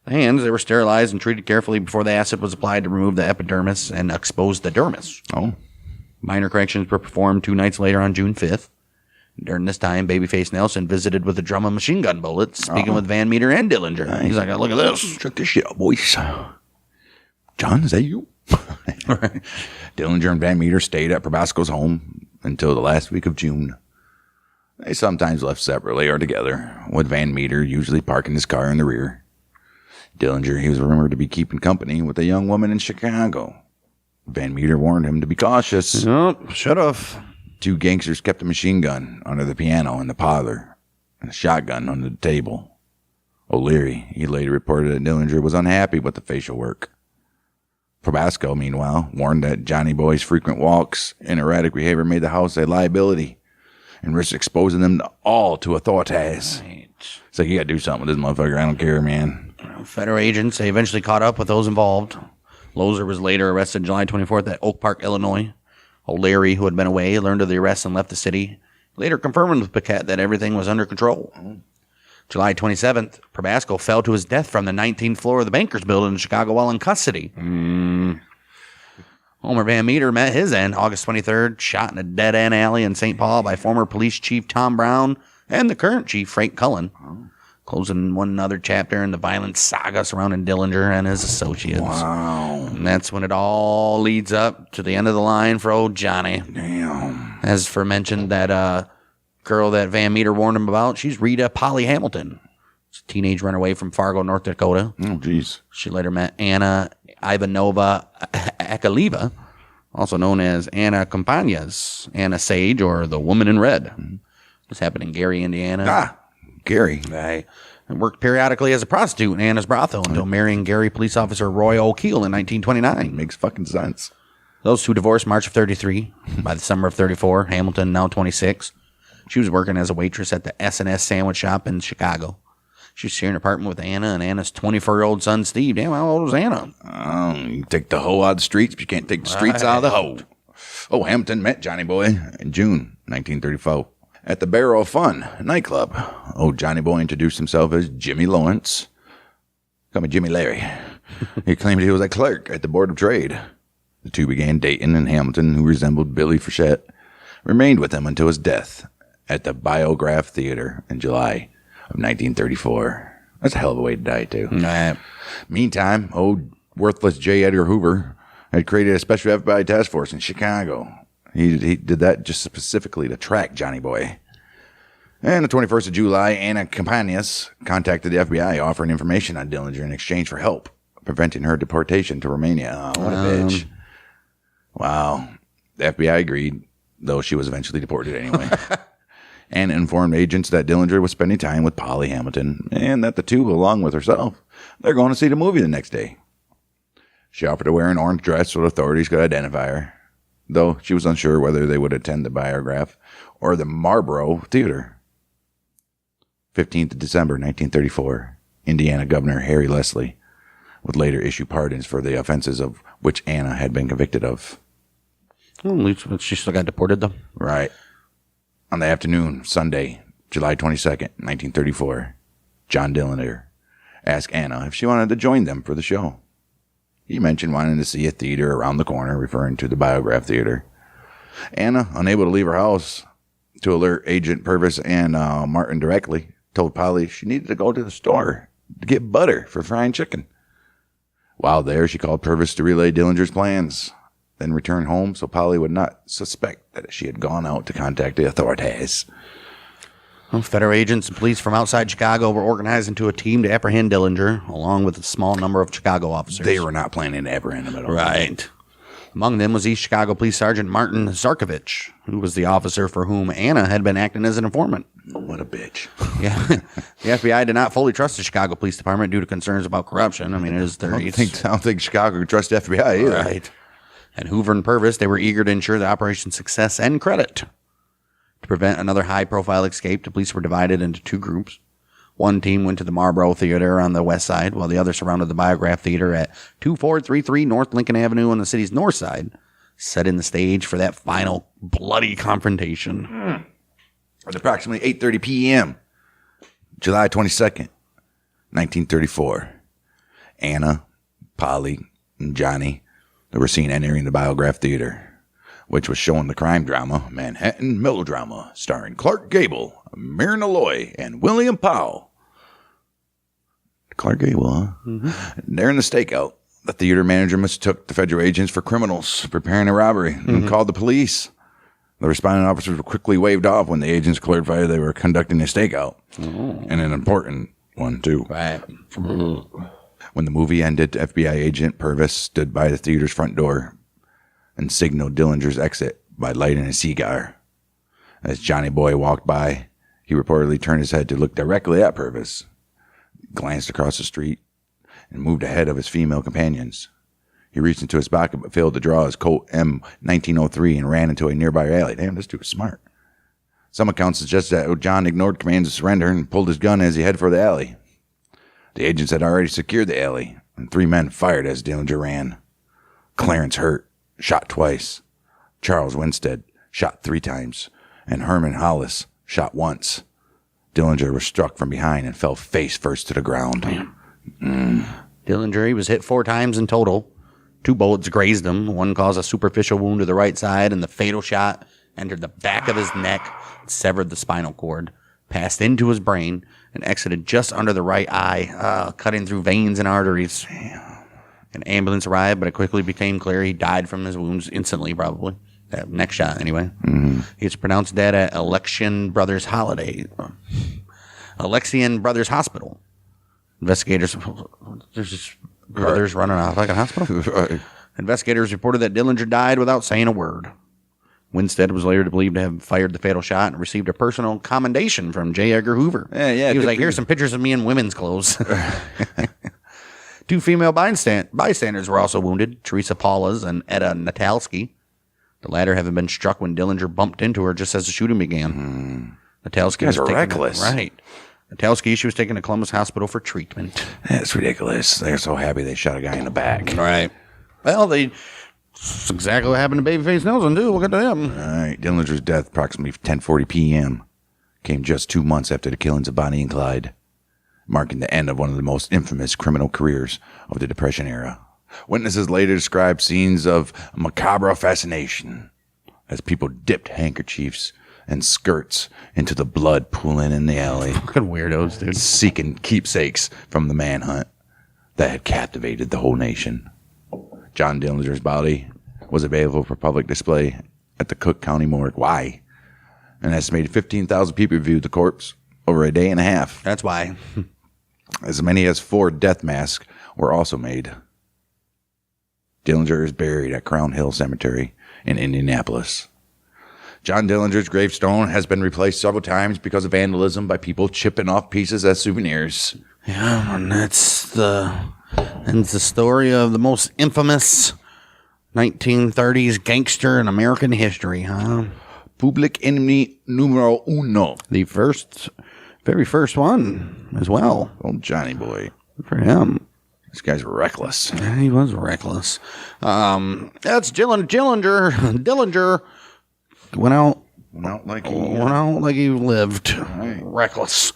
The hands, they were sterilized and treated carefully before the acid was applied to remove the epidermis and expose the dermis. Oh. Minor corrections were performed 2 nights later on June 5th. During this time, Babyface Nelson visited with a drum of machine gun bullets, speaking with Van Meter and Dillinger. Nice. He's like, look at this. Check this shit out, boys. John, is that you? Dillinger and Van Meter stayed at Probasco's home until the last week of June. They sometimes left separately or together, with Van Meter usually parking his car in the rear. Dillinger, he was rumored to be keeping company with a young woman in Chicago. Van Meter warned him to be cautious. Nope, should have. 2 gangsters kept a machine gun under the piano in the parlor and a shotgun under the table. O'Leary, he later reported that Dillinger was unhappy with the facial work. Probasco, meanwhile, warned that Johnny Boy's frequent walks and erratic behavior made the house a liability and risked exposing them all to authorities. Right. It's like, you gotta do something with this motherfucker. I don't care, man. Federal agents, they eventually caught up with those involved. Lozier was later arrested July 24th at Oak Park, Illinois. O'Leary, who had been away, learned of the arrest and left the city, later confirming with Paquette that everything was under control. July 27th, Probasco fell to his death from the 19th floor of the Bankers Building in Chicago while in custody. Homer Van Meter met his end August 23rd, shot in a dead-end alley in St. Paul by former police chief Tom Brown and the current chief Frank Cullen, closing one other chapter in the violent saga surrounding Dillinger and his associates. Wow. And that's when it all leads up to the end of the line for old Johnny. Damn. As for mentioned, that girl that Van Meter warned him about, she's Rita Polly Hamilton. She's a teenage runaway from Fargo, North Dakota. Oh, jeez. She later met Anna Ivanova Akalieva, also known as Anna Campagnas, Anna Sage, or the Woman in Red. This happened in Gary, Indiana. Ah, Gary. I worked periodically as a prostitute in Anna's brothel until marrying Gary police officer Roy O'Keel in 1929. Makes fucking sense. Those two divorced March of 33. By the summer of 34, Hamilton, now 26. She was working as a waitress at the S&S sandwich shop in Chicago. She was sharing an apartment with Anna and Anna's 24-year-old son, Steve. Damn, how old was Anna? You take the hoe out of the streets, but you can't take the streets out of the hoe. Oh, Hamilton met Johnny Boy in June 1934 at the Barrel of Fun nightclub. Oh, Johnny Boy introduced himself as Jimmy Lawrence. Call me Jimmy Larry. He claimed he was a clerk at the Board of Trade. The two began dating, and Hamilton, who resembled Billy Frechette, remained with him until his death at the Biograph Theater in July of 1934. That's a hell of a way to die, too. Meantime, old worthless J. Edgar Hoover had created a special FBI task force in Chicago. He did that just specifically to track Johnny Boy. And the 21st of July, Anna Campagnas contacted the FBI offering information on Dillinger in exchange for help preventing her deportation to Romania. Oh, what a bitch. Wow. The FBI agreed, though she was eventually deported anyway. And informed agents that Dillinger was spending time with Polly Hamilton and that the two, along with herself, they're going to see the movie the next day. She offered to wear an orange dress so the authorities could identify her, though she was unsure whether they would attend the Biograph or the Marlboro Theater. 15th of December, 1934, Indiana Governor Harry Leslie would later issue pardons for the offenses of which Anna had been convicted of. Well, at least she still got deported, though. Right. On the afternoon, Sunday, July 22nd, 1934, John Dillinger asked Anna if she wanted to join them for the show. He mentioned wanting to see a theater around the corner, referring to the Biograph Theater. Anna, unable to leave her house to alert Agent Purvis and Martin directly, told Polly she needed to go to the store to get butter for frying chicken. While there, she called Purvis to relay Dillinger's plans, then returned home so Polly would not suspect that she had gone out to contact the authorities. Well, federal agents and police from outside Chicago were organized into a team to apprehend Dillinger, along with a small number of Chicago officers. They were not planning to apprehend him at all. Right. Among them was East Chicago Police Sergeant Martin Zarkovich, who was the officer for whom Anna had been acting as an informant. What a bitch. Yeah. The FBI did not fully trust the Chicago Police Department due to concerns about corruption. I mean, it is their... I don't think Chicago could trust the FBI either. Right. And Hoover and Purvis, they were eager to ensure the operation's success and credit. To prevent another high-profile escape, the police were divided into two groups. One team went to the Marlboro Theater on the west side, while the other surrounded the Biograph Theater at 2433 North Lincoln Avenue on the city's north side, setting the stage for that final bloody confrontation. At approximately 8:30 p.m., July 22nd, 1934, Anna, Polly, and Johnny, they were seen entering the Biograph Theater, which was showing the crime drama Manhattan Melodrama, starring Clark Gable, Myrna Loy, and William Powell. Clark Gable, huh? Mm-hmm. During the stakeout, the theater manager mistook the federal agents for criminals preparing a robbery and called the police. The responding officers were quickly waved off when the agents clarified they were conducting a stakeout. Oh. And an important one, too. Right. When the movie ended, FBI agent Purvis stood by the theater's front door and signaled Dillinger's exit by lighting a cigar. As Johnny Boy walked by, he reportedly turned his head to look directly at Purvis, glanced across the street, and moved ahead of his female companions. He reached into his pocket but failed to draw his Colt M1903 and ran into a nearby alley. Damn, this dude was smart. Some accounts suggest that John ignored commands to surrender and pulled his gun as he headed for the alley. The agents had already secured the alley, and three men fired as Dillinger ran. Clarence Hurt shot twice. Charles Winstead shot 3 times, and Herman Hollis shot once. Dillinger was struck from behind and fell face first to the ground. Dillinger, he was hit 4 times in total. 2 bullets grazed him. One caused a superficial wound to the right side, and the fatal shot entered the back of his neck, severed the spinal cord, passed into his brain, and exited just under the right eye, cutting through veins and arteries. An ambulance arrived, but it quickly became clear he died from his wounds instantly, probably. That next shot, anyway. Mm-hmm. He was pronounced dead at Alexian Brothers Hospital. Investigators... There's just brothers running off like a hospital? Investigators reported that Dillinger died without saying a word. Winstead was later believed to have fired the fatal shot and received a personal commendation from J. Edgar Hoover. Yeah, he was like, here's some pictures of me in women's clothes. 2 female bystanders were also wounded, Teresa Paulas and Etta Natalski. The latter having been struck when Dillinger bumped into her just as the shooting began. Natalski was reckless. Right. Natalski, she was taken to Columbus Hospital for treatment. That's ridiculous. They're so happy they shot a guy in the back. Right. Well, that's exactly what happened to Babyface Nelson, too. We'll get to them. All right. Dillinger's death, approximately 10:40 p.m., came just 2 months after the killings of Bonnie and Clyde, marking the end of one of the most infamous criminal careers of the Depression era. Witnesses later described scenes of macabre fascination as people dipped handkerchiefs and skirts into the blood pooling in the alley. Fucking weirdos, dude. Seeking keepsakes from the manhunt that had captivated the whole nation. John Dillinger's body was available for public display at the Cook County Morgue. Why? An estimated 15,000 people viewed the corpse over a day and a half. That's why. As many as 4 death masks were also made. Dillinger is buried at Crown Hill Cemetery in Indianapolis. John Dillinger's gravestone has been replaced several times because of vandalism by people chipping off pieces as souvenirs. Yeah, and that's the story of the most infamous 1930s gangster in American history, huh? Public enemy numero uno. The very first one as well. Old Johnny boy. For him. This guy's reckless. He was reckless. That's Dillinger went out Went out like like he lived. Right. Reckless.